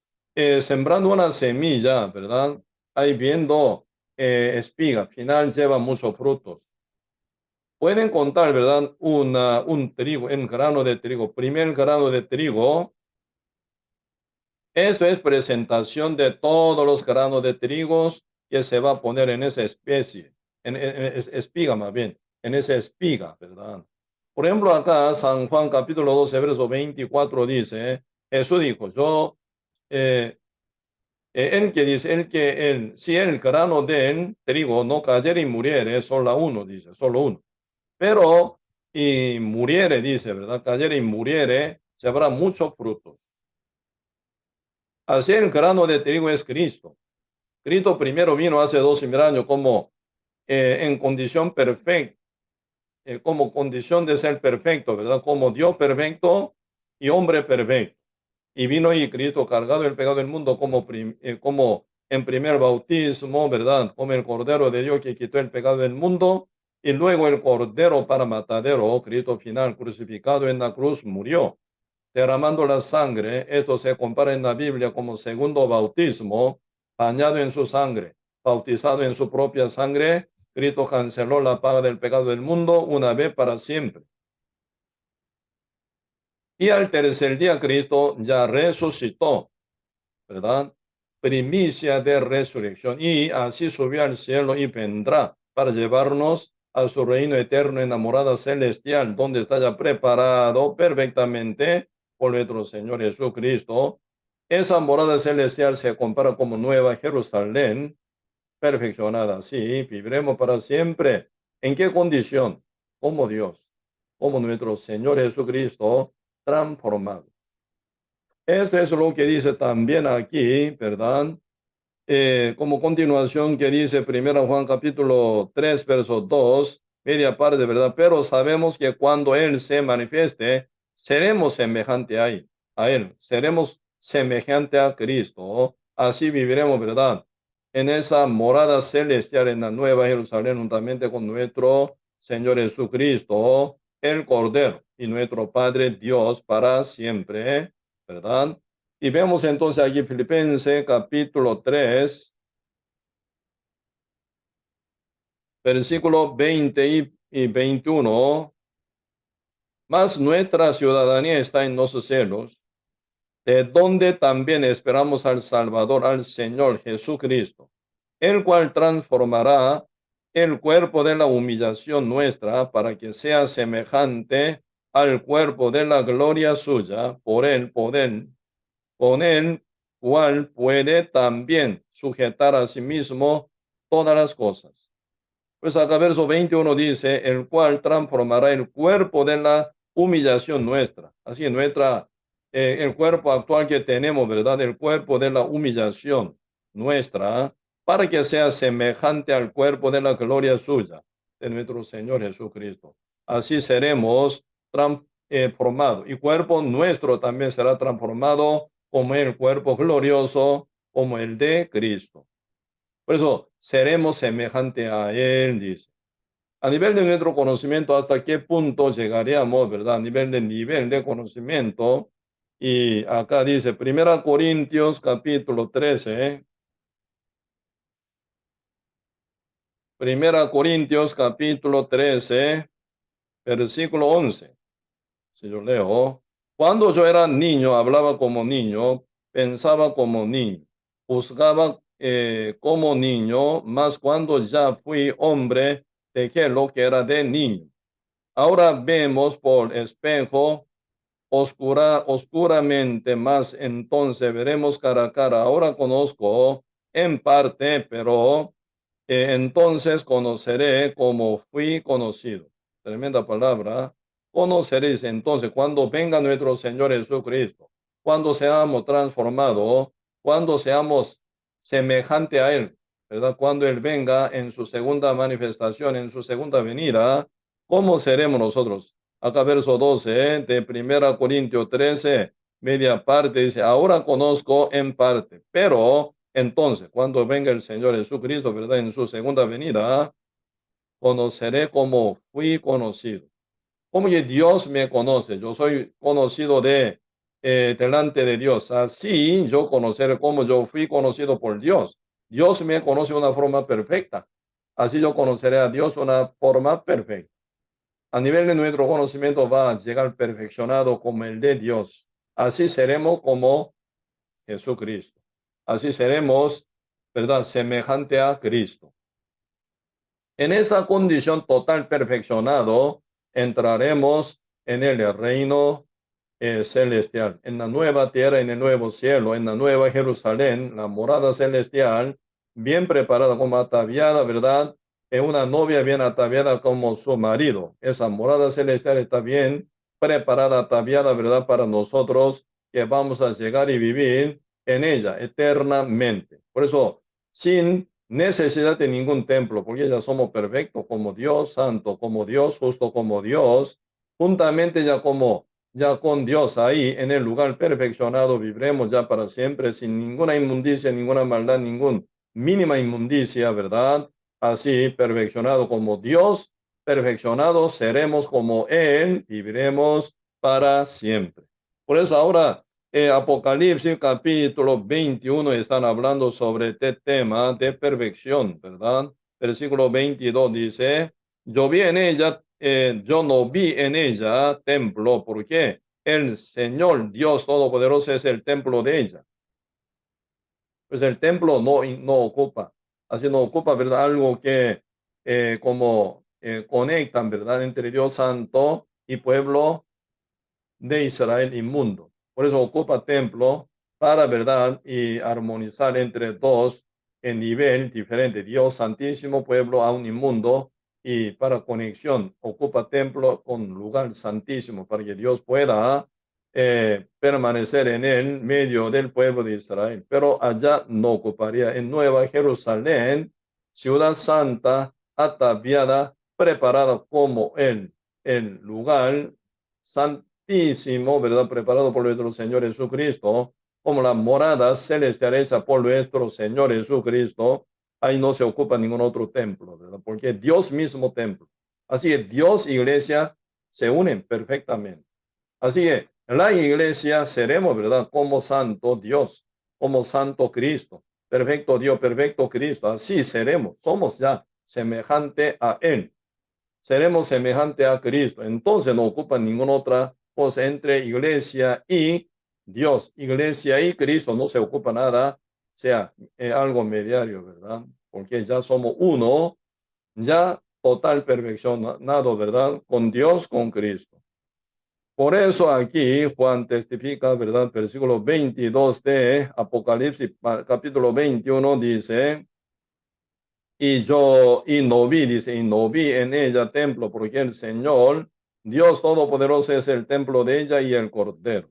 sembrando una semilla, ¿verdad? Ahí viendo espiga, final lleva muchos frutos. Pueden contar, ¿verdad? Un trigo, un grano de trigo, primer grano de trigo. Esto es presentación de todos los granos de trigos que se va a poner en esa especie, espiga más bien, en esa espiga, ¿verdad? Por ejemplo, acá San Juan capítulo 12, verso 24 dice, Jesús dijo, el que dice, si el grano del trigo no cayere y muriere, solo uno, dice, solo uno. Pero, y muriere, dice, ¿verdad? Cayere y muriere, se habrá muchos frutos. Así el grano de trigo es Cristo. Cristo primero vino hace 2000 años como en condición perfecta, como condición de ser perfecto, ¿verdad? Como Dios perfecto y hombre perfecto. Y vino y Cristo cargado el pecado del mundo como en primer bautismo, ¿verdad? Como el Cordero de Dios que quitó el pecado del mundo. Y luego el Cordero para matadero, Cristo final crucificado en la cruz, murió derramando la sangre. Esto se compara en la Biblia como segundo bautismo, bañado en su sangre, bautizado en su propia sangre. Cristo canceló la paga del pecado del mundo una vez para siempre. Y al tercer día Cristo ya resucitó, ¿verdad? Primicia de resurrección. Y así subió al cielo y vendrá para llevarnos a su reino eterno en la morada celestial, donde está ya preparado perfectamente por nuestro Señor Jesucristo. Esa morada celestial se compara como Nueva Jerusalén, perfeccionada. Sí, viviremos para siempre. ¿En qué condición? Como Dios, como nuestro Señor Jesucristo, transformado. Eso es lo que dice también aquí, ¿verdad? Como continuación que dice 1 Juan capítulo 3 verso 2 media parte, ¿verdad? Pero sabemos que cuando Él se manifieste, seremos semejante a Él, seremos semejante a Cristo. Así viviremos, ¿verdad? En esa morada celestial en la nueva Jerusalén, juntamente con nuestro Señor Jesucristo, el Cordero y nuestro Padre Dios para siempre, ¿verdad? Y vemos entonces aquí Filipenses capítulo 3, versículos 20 y 21. Mas nuestra ciudadanía está en los cielos, de donde también esperamos al Salvador, al Señor Jesucristo, el cual transformará el cuerpo de la humillación nuestra para que sea semejante al cuerpo de la gloria suya, por el poder con el cual puede también sujetar a sí mismo todas las cosas. Pues acá verso 21 dice, el cual transformará el cuerpo de la humillación nuestra. Así el cuerpo actual que tenemos, ¿verdad? El cuerpo de la humillación nuestra, para que sea semejante al cuerpo de la gloria suya, de nuestro Señor Jesucristo. Así seremos transformados. Y cuerpo nuestro también será transformado como el cuerpo glorioso, como el de Cristo. Por eso seremos semejante a Él, dice. A nivel de nuestro conocimiento, ¿hasta qué punto llegaríamos, verdad? A nivel de conocimiento. Y acá dice, 1 Corintios capítulo 13, 1 Corintios capítulo 13, versículo 11. Si yo leo, cuando yo era niño, hablaba como niño, pensaba como niño, juzgaba como niño, mas cuando ya fui hombre, dejé lo que era de niño. Ahora vemos por espejo oscuramente, más entonces veremos cara a cara. Ahora conozco en parte, pero entonces conoceré como fui conocido. Tremenda palabra. Conoceréis entonces cuando venga nuestro Señor Jesucristo, cuando seamos transformados, cuando seamos semejante a Él, ¿verdad? Cuando Él venga en su segunda manifestación, en su segunda venida, ¿cómo seremos nosotros? Acá verso 12 de 1 Corintios 13, media parte, dice, ahora conozco en parte, pero entonces, cuando venga el Señor Jesucristo, ¿verdad? En su segunda venida, conoceré como fui conocido. Como que Dios me conoce, yo soy conocido delante de Dios. Así yo conoceré como yo fui conocido por Dios. Dios me conoce de una forma perfecta. Así yo conoceré a Dios de una forma perfecta. A nivel de nuestro conocimiento va a llegar perfeccionado como el de Dios. Así seremos como Jesucristo. Así seremos, ¿verdad? Semejante a Cristo. En esa condición total perfeccionado, entraremos en el reino celestial, en la nueva tierra, en el nuevo cielo, en la nueva Jerusalén, la morada celestial, bien preparada como ataviada, ¿verdad? En una novia bien ataviada como su marido. Esa morada celestial está bien preparada, ataviada, ¿verdad? Para nosotros que vamos a llegar y vivir en ella eternamente. Por eso, sin necesidad de ningún templo, porque ya somos perfectos como Dios, santo como Dios, justo como Dios, juntamente ya con Dios ahí en el lugar perfeccionado, viviremos ya para siempre sin ninguna inmundicia, ninguna maldad, ninguna mínima inmundicia, ¿verdad? Así, perfeccionado como Dios, perfeccionados seremos como Él, viviremos para siempre. Por eso ahora Apocalipsis capítulo 21 están hablando sobre este tema de perfección, ¿verdad? Versículo 22 dice, yo no vi en ella templo. ¿Por qué? el Señor Dios Todopoderoso es el templo de ella. Pues el templo no ocupa, así no ocupa, ¿verdad? Algo que como conectan, ¿verdad? Entre Dios Santo y pueblo de Israel inmundo. Por eso ocupa templo para, ¿verdad? Y armonizar entre dos en nivel diferente. Dios Santísimo, pueblo aún inmundo, y para conexión ocupa templo con lugar santísimo para que Dios pueda permanecer en el medio del pueblo de Israel. Pero allá no ocuparía. En Nueva Jerusalén, ciudad santa, ataviada, preparada como el lugar santísimo, ¿verdad? Preparado por nuestro Señor Jesucristo, como la morada celestial hecha por nuestro Señor Jesucristo. Ahí no se ocupa ningún otro templo, ¿verdad? Porque Dios mismo templo. Así que Dios y iglesia se unen perfectamente. Así que la iglesia seremos, ¿verdad? Como santo Dios, como santo Cristo, perfecto Dios, perfecto Cristo. Así seremos, somos ya semejante a Él. Seremos semejante a Cristo. Entonces no ocupa ninguna otra cosa entre iglesia y Dios. Iglesia y Cristo no se ocupa nada, sea algo mediario, ¿verdad? Porque ya somos uno, ya total perfeccionado, ¿verdad? Con Dios, con Cristo. Por eso aquí Juan testifica, ¿verdad? Versículo 22 de Apocalipsis, capítulo 21, dice, y no vi, dice, y no vi en ella templo, porque el Señor, Dios Todopoderoso, es el templo de ella y el Cordero.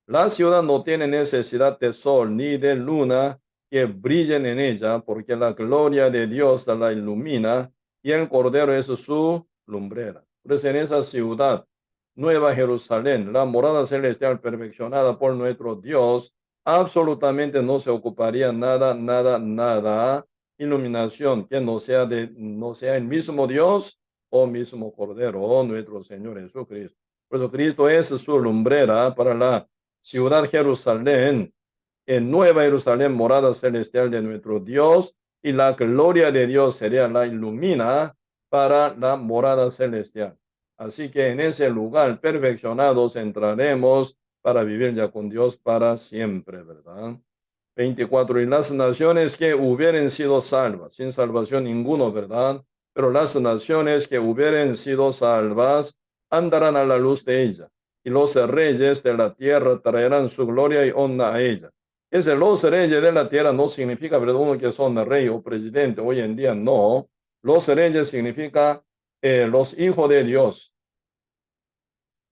La ciudad no tiene necesidad de sol ni de luna que brillen en ella, porque la gloria de Dios la ilumina y el Cordero es su lumbrera. Pues en esa ciudad, Nueva Jerusalén, la morada celestial perfeccionada por nuestro Dios, absolutamente no se ocuparía nada iluminación que no sea el mismo Dios o mismo Cordero o nuestro Señor Jesucristo. Por eso Cristo es su lumbrera para la ciudad Jerusalén, en Nueva Jerusalén, morada celestial de nuestro Dios, y la gloria de Dios sería la ilumina para la morada celestial. Así que en ese lugar perfeccionados entraremos para vivir ya con Dios para siempre, ¿verdad? 24. Y las naciones que hubieran sido salvas, sin salvación ninguno, ¿verdad? Pero las naciones que hubieran sido salvas andarán a la luz de ella, y los reyes de la tierra traerán su gloria y honra a ella. Ese los reyes de la tierra no significa, ¿verdad?, uno que son rey o presidente. Hoy en día no. Los reyes significa los hijos de Dios.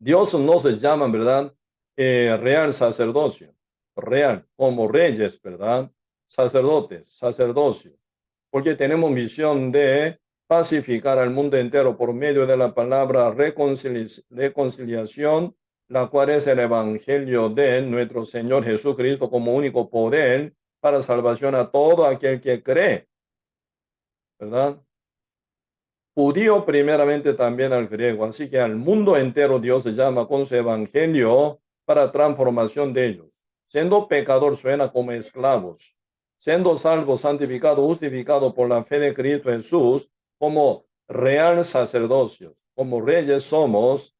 Dios no se llama, ¿verdad? Real sacerdocio, real, como reyes, ¿verdad? Sacerdotes, sacerdocio, porque tenemos misión de pacificar al mundo entero por medio de la palabra reconciliación, la cual es el evangelio de nuestro Señor Jesucristo como único poder para salvación a todo aquel que cree, ¿verdad? Judío primeramente, también al griego. Así que al mundo entero Dios se llama con su evangelio para transformación de ellos. Siendo pecador suena como esclavos. Siendo salvos, santificados, justificados por la fe de Cristo Jesús como real sacerdocio. Como reyes somos,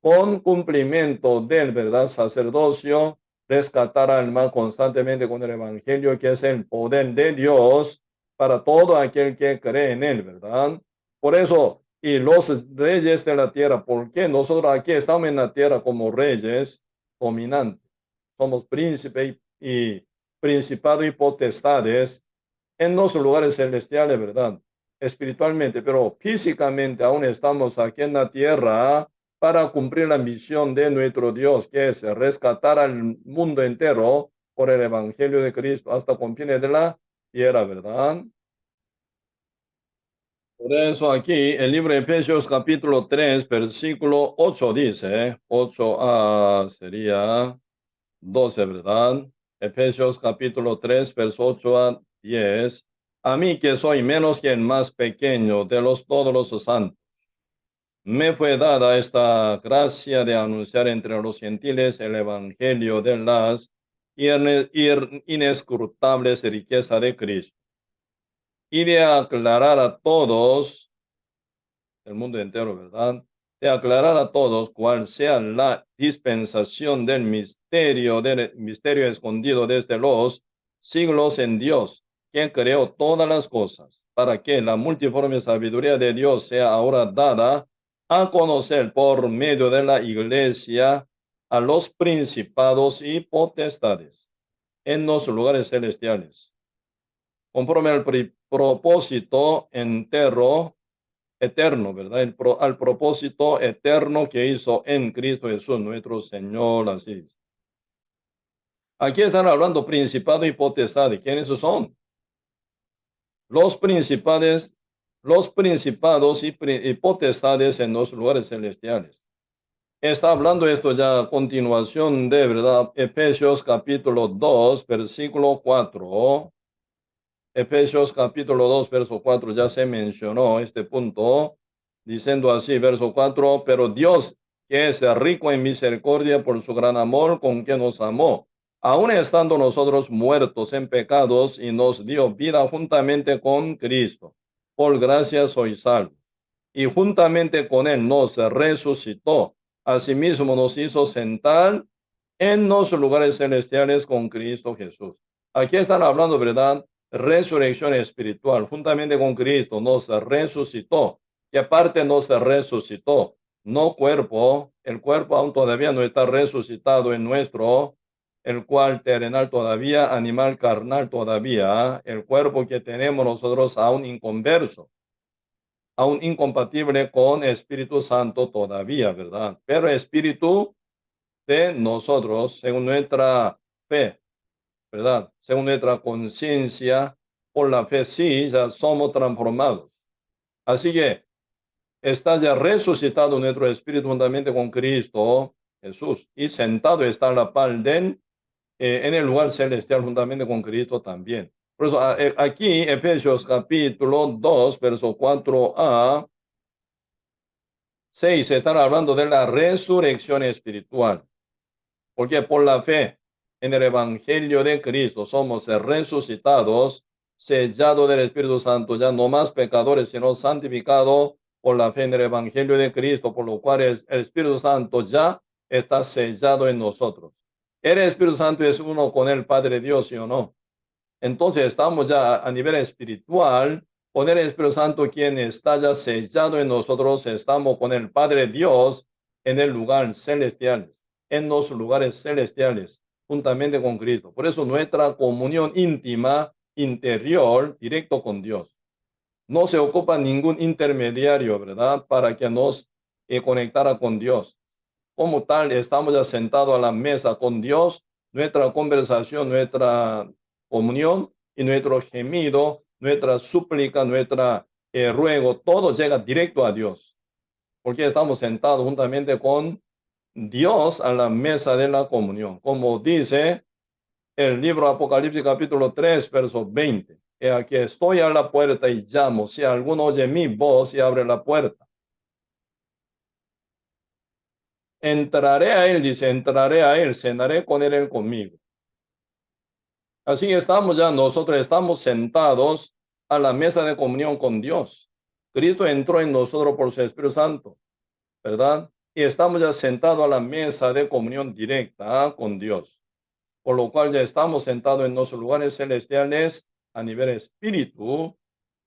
con cumplimiento del verdad sacerdocio, rescatar alma constantemente con el evangelio, que es el poder de Dios para todo aquel que cree en él, ¿verdad? Por eso, y los reyes de la tierra, porque nosotros aquí estamos en la tierra como reyes dominantes. Somos príncipe y principado y potestades en los lugares celestiales, ¿verdad? Espiritualmente, pero físicamente aún estamos aquí en la tierra para cumplir la misión de nuestro Dios, que es rescatar al mundo entero por el evangelio de Cristo hasta confines de la tierra, ¿verdad? Por eso aquí el libro de Efesios capítulo 3 versículo 8 dice, 8 sería 12, ¿verdad? Efesios capítulo 3 verso 8 a 10. A mí, que soy menos que el más pequeño de todos los santos, me fue dada esta gracia de anunciar entre los gentiles el evangelio de las inescrutables riquezas de Cristo, y de aclarar a todos el mundo entero, ¿verdad? de aclarar a todos cuál sea la dispensación del misterio escondido desde los siglos en Dios, quien creó todas las cosas, para que la multiforme sabiduría de Dios sea ahora dada a conocer por medio de la Iglesia a los principados y potestades en los lugares celestiales, conforme al propósito eterno, ¿verdad? Al propósito eterno que hizo en Cristo Jesús, nuestro Señor, así dice. Aquí están hablando principado y potestades. ¿Quiénes son? Los principales, los principados y potestades en los lugares celestiales. Está hablando esto ya a continuación de, ¿verdad? Efesios capítulo 2, versículo 4. Efesios capítulo 2, verso 4, ya se mencionó este punto, diciendo así, verso 4, pero Dios, que es rico en misericordia por su gran amor con que nos amó, aun estando nosotros muertos en pecados, y nos dio vida juntamente con Cristo. Por gracia sois salvos. Y juntamente con él nos resucitó. Asimismo nos hizo sentar en los lugares celestiales con Cristo Jesús. Aquí están hablando, ¿verdad? Resurrección espiritual. Juntamente con Cristo nos resucitó. ¿Qué parte nos resucitó? No cuerpo. El cuerpo aún todavía no está resucitado en nuestro, el cual terrenal todavía, animal carnal todavía. El cuerpo que tenemos nosotros aún inconverso, aún incompatible con Espíritu Santo todavía, ¿verdad? Pero Espíritu de nosotros, según nuestra fe, ¿verdad? Según nuestra conciencia, por la fe, sí, ya somos transformados. Así que está ya resucitado nuestro espíritu juntamente con Cristo Jesús, y sentado está a la par de él, en el lugar celestial juntamente con Cristo también. Por eso aquí, Efesios capítulo 2, verso 4a, 6, se están hablando de la resurrección espiritual, porque por la fe en el Evangelio de Cristo somos resucitados, sellados del Espíritu Santo, ya no más pecadores, sino santificados por la fe en el Evangelio de Cristo, por lo cual el Espíritu Santo ya está sellado en nosotros. El Espíritu Santo es uno con el Padre Dios, ¿sí o no? Entonces estamos ya a nivel espiritual, con el Espíritu Santo quien está ya sellado en nosotros, estamos con el Padre Dios en el lugar celestial, en los lugares celestiales, juntamente con Cristo. Por eso nuestra comunión íntima, interior, directo con Dios. No se ocupa ningún intermediario, ¿verdad? Para que nos conectara con Dios. Como tal, estamos ya sentados a la mesa con Dios, nuestra conversación, nuestra comunión y nuestro gemido, nuestra súplica, nuestra ruego, todo llega directo a Dios, porque estamos sentados juntamente con Dios a la mesa de la comunión, como dice el libro Apocalipsis capítulo 3, verso 20. Aquí estoy a la puerta y llamo, si alguno oye mi voz y abre la puerta, entraré a él, dice, entraré a él, cenaré con él conmigo. Así estamos ya, nosotros estamos sentados a la mesa de comunión con Dios. Cristo entró en nosotros por su Espíritu Santo, ¿verdad? Y estamos ya sentados a la mesa de comunión directa con Dios, por lo cual ya estamos sentados en nuestros lugares celestiales a nivel espíritu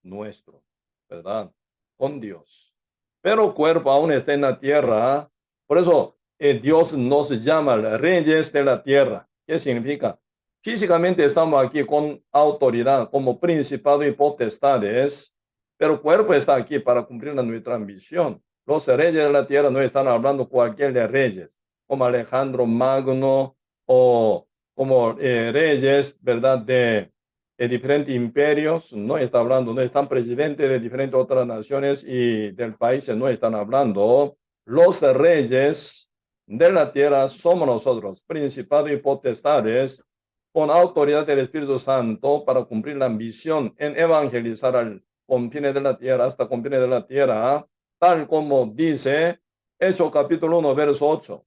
nuestro, ¿verdad? Con Dios. Pero cuerpo aún está en la tierra. Por eso Dios nos llama reyes de la tierra. ¿Qué significa? Físicamente estamos aquí con autoridad, como principado y potestades, pero cuerpo está aquí para cumplir nuestra misión. Los reyes de la tierra no están hablando cualquier de reyes, como Alejandro Magno o como reyes, ¿verdad?, de diferentes imperios, no está hablando, no están presidentes de diferentes otras naciones y del país, no están hablando. Los reyes de la tierra somos nosotros, principados y potestades, con autoridad del Espíritu Santo para cumplir la misión en evangelizar al confines de la tierra, hasta confines de la tierra, tal como dice Hechos capítulo 1, verso 8.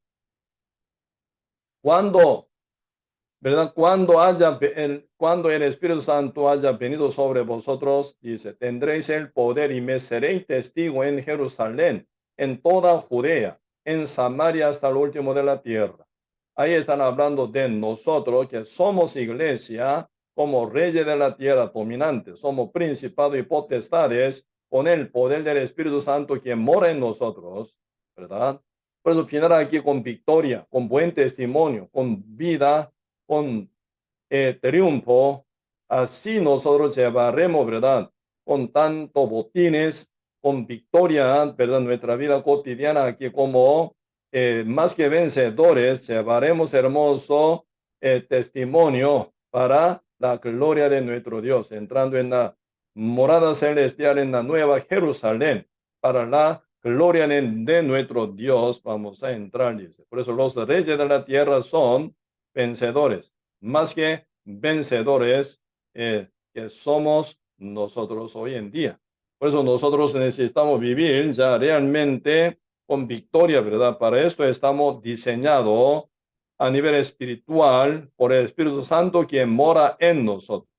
¿Verdad? Cuando el Espíritu Santo haya venido sobre vosotros, dice, tendréis el poder y me seréis testigo en Jerusalén, en toda Judea, en Samaria hasta el último de la tierra. Ahí están hablando de nosotros, que somos iglesia, como reyes de la tierra dominantes, somos principados y potestades con el poder del Espíritu Santo que mora en nosotros, ¿verdad? Por eso final aquí con victoria, con buen testimonio, con vida, con triunfo. Así nosotros llevaremos, ¿verdad? Con tanto botines, con victoria, ¿verdad? Nuestra vida cotidiana aquí como más que vencedores, llevaremos hermoso testimonio para la gloria de nuestro Dios, entrando en la morada celestial, en la nueva Jerusalén, para la gloria de nuestro Dios vamos a entrar, dice. Por eso los reyes de la tierra son vencedores, más que vencedores que somos nosotros hoy en día. Por eso nosotros necesitamos vivir ya realmente con victoria, ¿verdad? Para esto estamos diseñados a nivel espiritual por el Espíritu Santo quien mora en nosotros.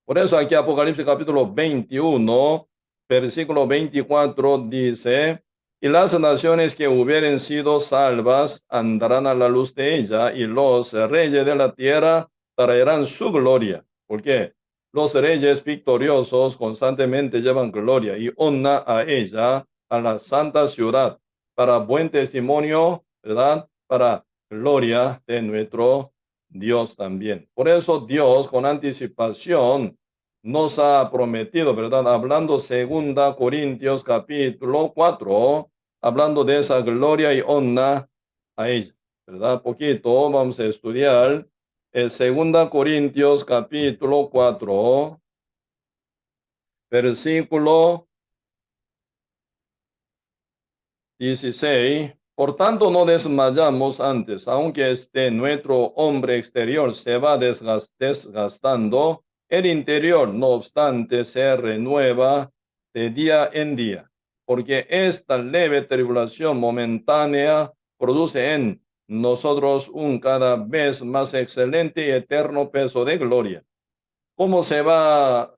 Por eso aquí Apocalipsis capítulo 21, versículo 24 dice, y las naciones que hubieren sido salvas andarán a la luz de ella, y los reyes de la tierra traerán su gloria. ¿Por qué? Los reyes victoriosos constantemente llevan gloria y honra a ella, a la santa ciudad, para buen testimonio, ¿verdad? Para gloria de nuestro Dios también. Por eso Dios con anticipación nos ha prometido, ¿verdad? Hablando 2 Corintios capítulo 4, hablando de esa gloria y honra a ella, ¿verdad? Poquito vamos a estudiar 2 Corintios capítulo 4, versículo 16. Por tanto, no desmayamos antes, aunque nuestro hombre exterior se va desgastando, el interior, no obstante, se renueva de día en día, porque esta leve tribulación momentánea produce en nosotros un cada vez más excelente y eterno peso de gloria. ¿Cómo se va a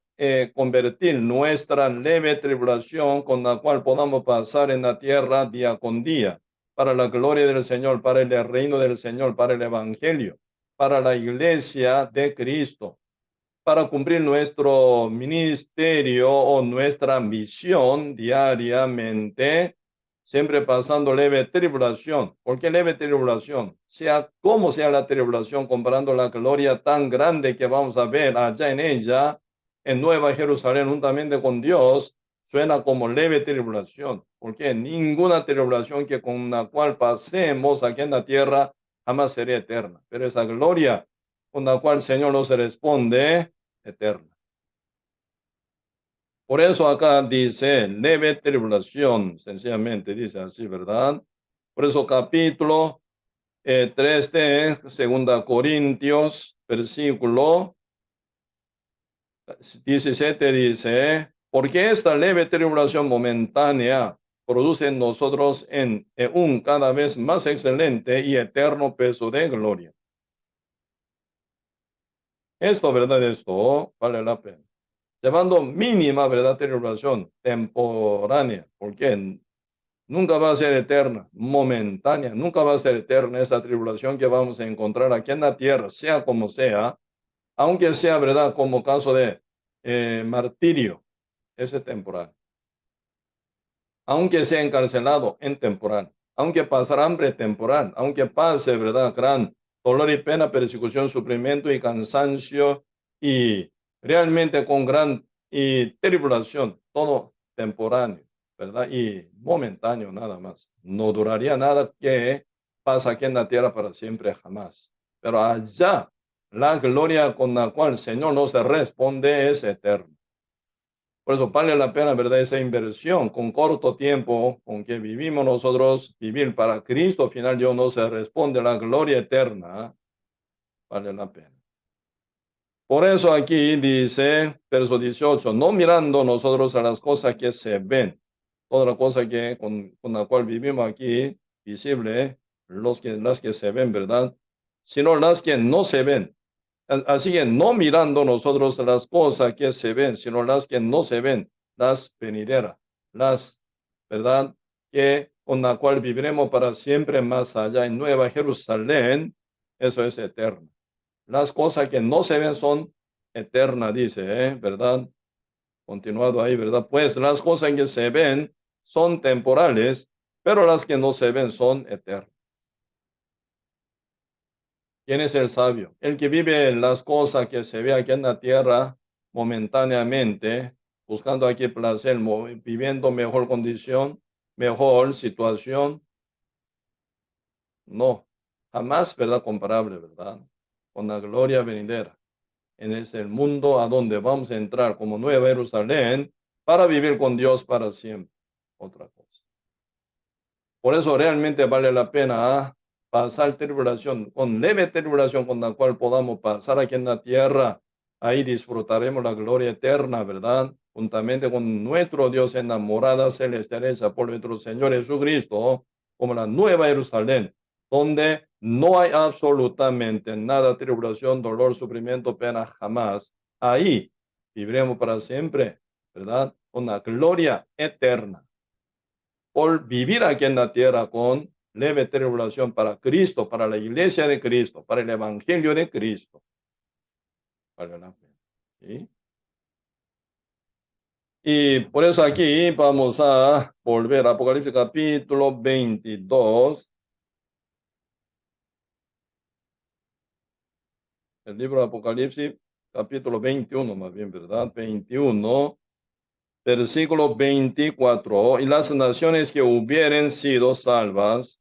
convertir nuestra leve tribulación con la cual podamos pasar en la tierra día con día para la gloria del Señor, para el reino del Señor, para el evangelio, para la iglesia de Cristo, para cumplir nuestro ministerio o nuestra misión diariamente, siempre pasando leve tribulación? ¿Por qué leve tribulación? Sea como sea la tribulación, comparando la gloria tan grande que vamos a ver allá en ella, en Nueva Jerusalén, juntamente con Dios, suena como leve tribulación, porque ninguna tribulación que con la cual pasemos aquí en la tierra jamás será eterna, pero esa gloria con la cual el Señor nos responde, eterna. Por eso acá dice leve tribulación, sencillamente dice así, ¿verdad? Por eso capítulo 3 de 2 Corintios, versículo 17 dice, porque esta leve tribulación momentánea produce en nosotros un cada vez más excelente y eterno peso de gloria. Esto, ¿verdad? Esto vale la pena. Llevando mínima, ¿verdad? Tribulación temporánea, porque nunca va a ser eterna, momentánea, nunca va a ser eterna esa tribulación que vamos a encontrar aquí en la tierra, sea como sea, aunque sea, ¿verdad? Como caso de martirio, ese temporal. Aunque sea encarcelado en temporal, aunque pasara hambre temporal, aunque pase, ¿verdad? Gran dolor y pena, persecución, sufrimiento y cansancio y realmente con gran tribulación, todo temporáneo, ¿verdad? Y momentáneo nada más. No duraría nada que pasa aquí en la tierra para siempre, jamás. Pero allá, la gloria con la cual el Señor nos responde es eterna. Por eso vale la pena, ¿verdad? Esa inversión con corto tiempo con que vivimos nosotros, vivir para Cristo, al final Dios nos responde la gloria eterna, vale la pena. Por eso aquí dice, verso 18, no mirando nosotros a las cosas que se ven, toda la cosa que con la cual vivimos aquí, visible, las que se ven, ¿verdad? Sino las que no se ven. Así que no mirando nosotros las cosas que se ven, sino las que no se ven, las venideras, las ¿verdad? Que con la cual viviremos para siempre más allá en Nueva Jerusalén, eso es eterno. Las cosas que no se ven son eternas, dice, ¿verdad? Continuado ahí, ¿verdad? Pues las cosas que se ven son temporales, pero las que no se ven son eternas. ¿Quién es el sabio? El que vive las cosas que se ve aquí en la tierra momentáneamente, buscando aquí placer, viviendo mejor condición, mejor situación. No, jamás, ¿verdad? Comparable, ¿verdad? Con la gloria venidera. En ese mundo a donde vamos a entrar como Nueva Jerusalén para vivir con Dios para siempre. Otra cosa. Por eso realmente vale la pena pasar tribulación, con leve tribulación con la cual podamos pasar aquí en la tierra. Ahí disfrutaremos la gloria eterna, ¿verdad? Juntamente con nuestro Dios en la morada celestial hecha por nuestro Señor Jesucristo, como la nueva Jerusalén, donde no hay absolutamente nada, tribulación, dolor, sufrimiento, pena, jamás. Ahí viviremos para siempre, ¿verdad? Con la gloria eterna por vivir aquí en la tierra con leve tribulación para Cristo, para la iglesia de Cristo, para el evangelio de Cristo. Vale la pena. ¿Sí? Y por eso aquí vamos a volver a Apocalipsis capítulo 22. El libro de Apocalipsis capítulo 21, más bien, ¿verdad? 21, versículo 24. Y las naciones que hubieren sido salvas,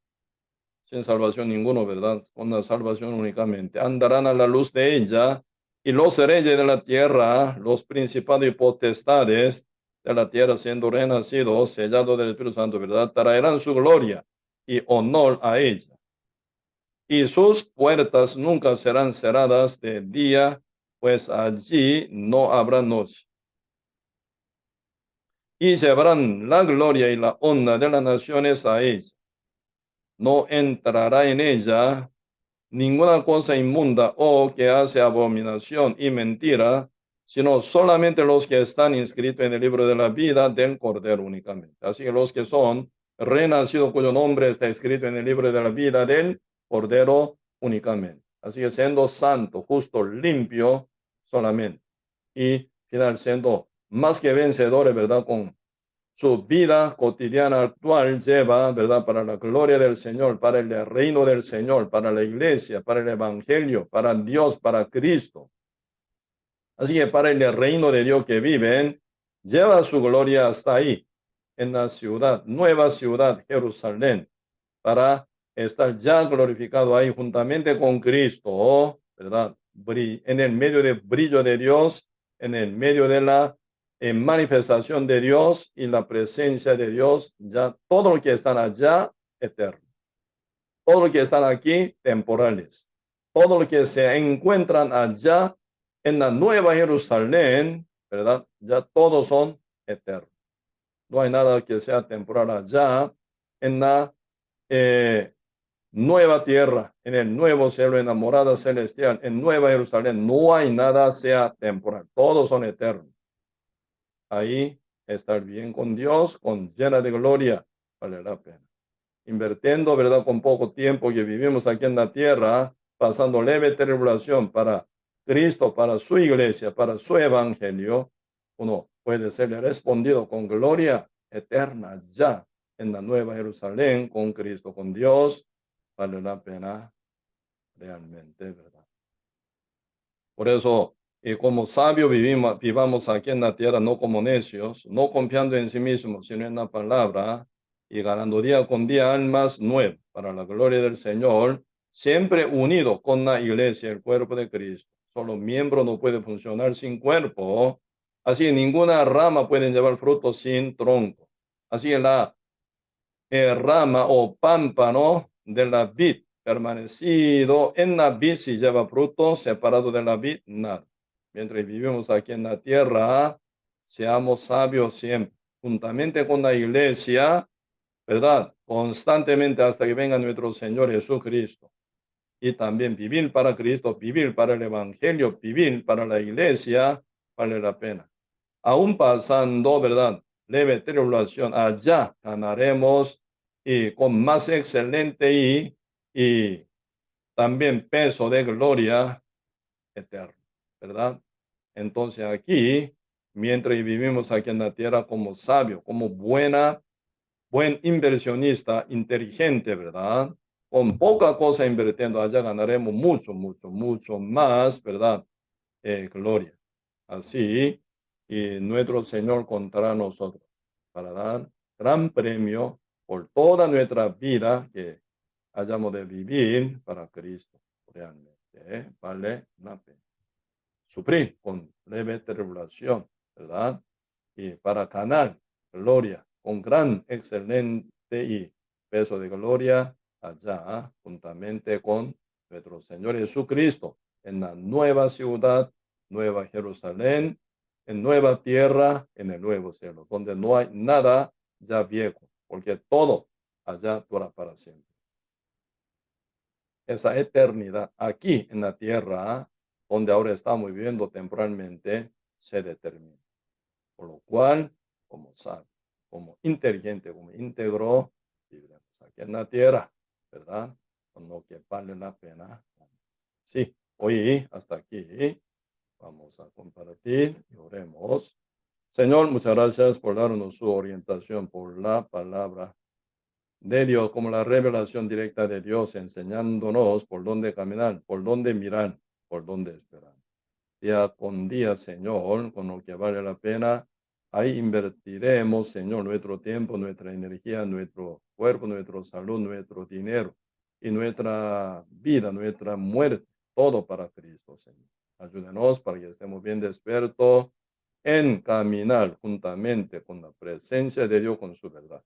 sin salvación ninguno, ¿verdad? Con la salvación únicamente. Andarán a la luz de ella, y los reyes de la tierra, los principados y potestades de la tierra, siendo renacidos, sellados del Espíritu Santo, ¿verdad? Traerán su gloria y honor a ella. Y sus puertas nunca serán cerradas de día, pues allí no habrá noche. Y llevarán la gloria y la honra de las naciones a ella. No entrará en ella ninguna cosa inmunda o que hace abominación y mentira, sino solamente los que están inscritos en el libro de la vida del Cordero únicamente. Así que los que son renacidos cuyo nombre está escrito en el libro de la vida del Cordero únicamente. Así que siendo santo, justo, limpio solamente. Y final siendo más que vencedores, ¿verdad? Con su vida cotidiana actual lleva, ¿verdad? Para la gloria del Señor, para el reino del Señor, para la iglesia, para el evangelio, para Dios, para Cristo. Así que para el reino de Dios que viven, lleva su gloria hasta ahí, en la ciudad, nueva ciudad, Jerusalén, para estar ya glorificado ahí juntamente con Cristo, ¿verdad? En el medio del brillo de Dios, en el medio de la manifestación de Dios y la presencia de Dios, ya todo lo que están allá, eterno. Todo lo que están aquí, temporales. Todo lo que se encuentran allá en la nueva Jerusalén, ¿verdad? Ya todos son eternos. No hay nada que sea temporal allá en la nueva tierra, en el nuevo cielo, en la morada celestial, en Nueva Jerusalén. No hay nada sea temporal. Todos son eternos. Ahí estar bien con Dios, con llena de gloria, vale la pena. Invirtiendo, ¿verdad? Con poco tiempo que vivimos aquí en la tierra, pasando leve tribulación para Cristo, para su iglesia, para su evangelio, uno puede ser respondido con gloria eterna ya en la nueva Jerusalén, con Cristo, con Dios, vale la pena realmente, ¿verdad? Por eso, como sabios vivamos aquí en la tierra, no como necios, no confiando en sí mismos, sino en la palabra, y ganando día con día almas nuevas para la gloria del Señor, siempre unido con la iglesia, el cuerpo de Cristo. Solo miembro no puede funcionar sin cuerpo. Así ninguna rama puede llevar fruto sin tronco. Así la rama o pámpano de la vid, permanecido en la vid si lleva fruto, separado de la vid, nada. Mientras vivimos aquí en la tierra, seamos sabios siempre, juntamente con la iglesia, ¿verdad? Constantemente hasta que venga nuestro Señor Jesucristo. Y también vivir para Cristo, vivir para el evangelio, vivir para la iglesia, vale la pena. Aún pasando, ¿verdad? leve tribulación, allá ganaremos y con más excelente y también peso de gloria eterno, ¿verdad? Entonces aquí, mientras vivimos aquí en la tierra como sabio, como buen inversionista, inteligente, ¿verdad? Con poca cosa invirtiendo, allá ganaremos mucho, mucho, mucho más, ¿verdad? Gloria. Así, y nuestro Señor contará a nosotros para dar gran premio por toda nuestra vida que hayamos de vivir para Cristo, realmente, vale la pena. Sufrir con leve tribulación, ¿verdad? Y para ganar gloria con gran, excelente y peso de gloria allá, juntamente con nuestro Señor Jesucristo, en la nueva ciudad, Nueva Jerusalén, en nueva tierra, en el nuevo cielo, donde no hay nada ya viejo, porque todo allá dura para siempre. Esa eternidad aquí en la tierra, donde ahora estamos viviendo temporalmente, se determina. Por lo cual, como sabe, como inteligente, como íntegro, viviremos aquí en la tierra, ¿verdad? Con lo que vale la pena. Sí, hoy hasta aquí vamos a compartir y oremos. Señor, muchas gracias por darnos su orientación por la palabra de Dios, como la revelación directa de Dios, enseñándonos por dónde caminar, por dónde mirar, por dónde esperar. Día con día, Señor, con lo que vale la pena, ahí invertiremos, Señor, nuestro tiempo, nuestra energía, nuestro cuerpo, nuestra salud, nuestro dinero y nuestra vida, nuestra muerte, todo para Cristo, Señor. Ayúdenos para que estemos bien despiertos en caminar juntamente con la presencia de Dios, con su verdad,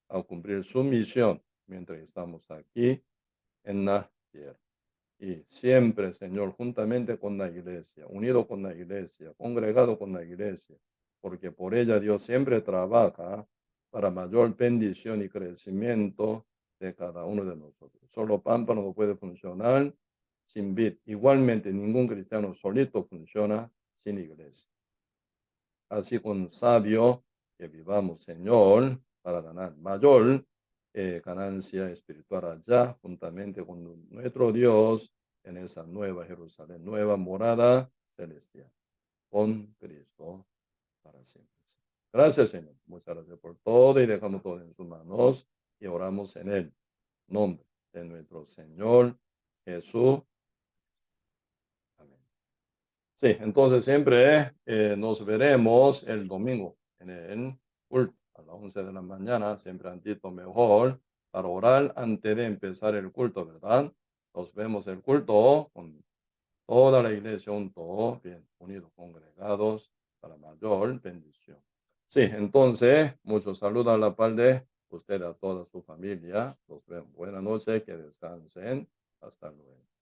a cumplir su misión mientras estamos aquí en la tierra. Y siempre, Señor, juntamente con la iglesia, unido con la iglesia, congregado con la iglesia, porque por ella Dios siempre trabaja para mayor bendición y crecimiento de cada uno de nosotros. Solo Pámpano no puede funcionar sin vid. Igualmente, ningún cristiano solito funciona sin iglesia. Así con sabio que vivamos, Señor, para ganar mayor ganancia espiritual allá, juntamente con nuestro Dios, en esa nueva Jerusalén, nueva morada celestial, con Cristo para siempre. Gracias, Señor. Muchas gracias por todo y dejamos todo en sus manos y oramos en el nombre de nuestro Señor Jesús. Amén. Sí, entonces siempre nos veremos el domingo en el culto a las 11 de la mañana, siempre antito mejor, para orar antes de empezar el culto, ¿verdad? Nos vemos el culto con toda la iglesia juntos, bien unidos, congregados, para mayor bendición. Sí, entonces, muchos saludos a la par de usted, a toda su familia. Los vemos. Buenas noches, que descansen. Hasta luego.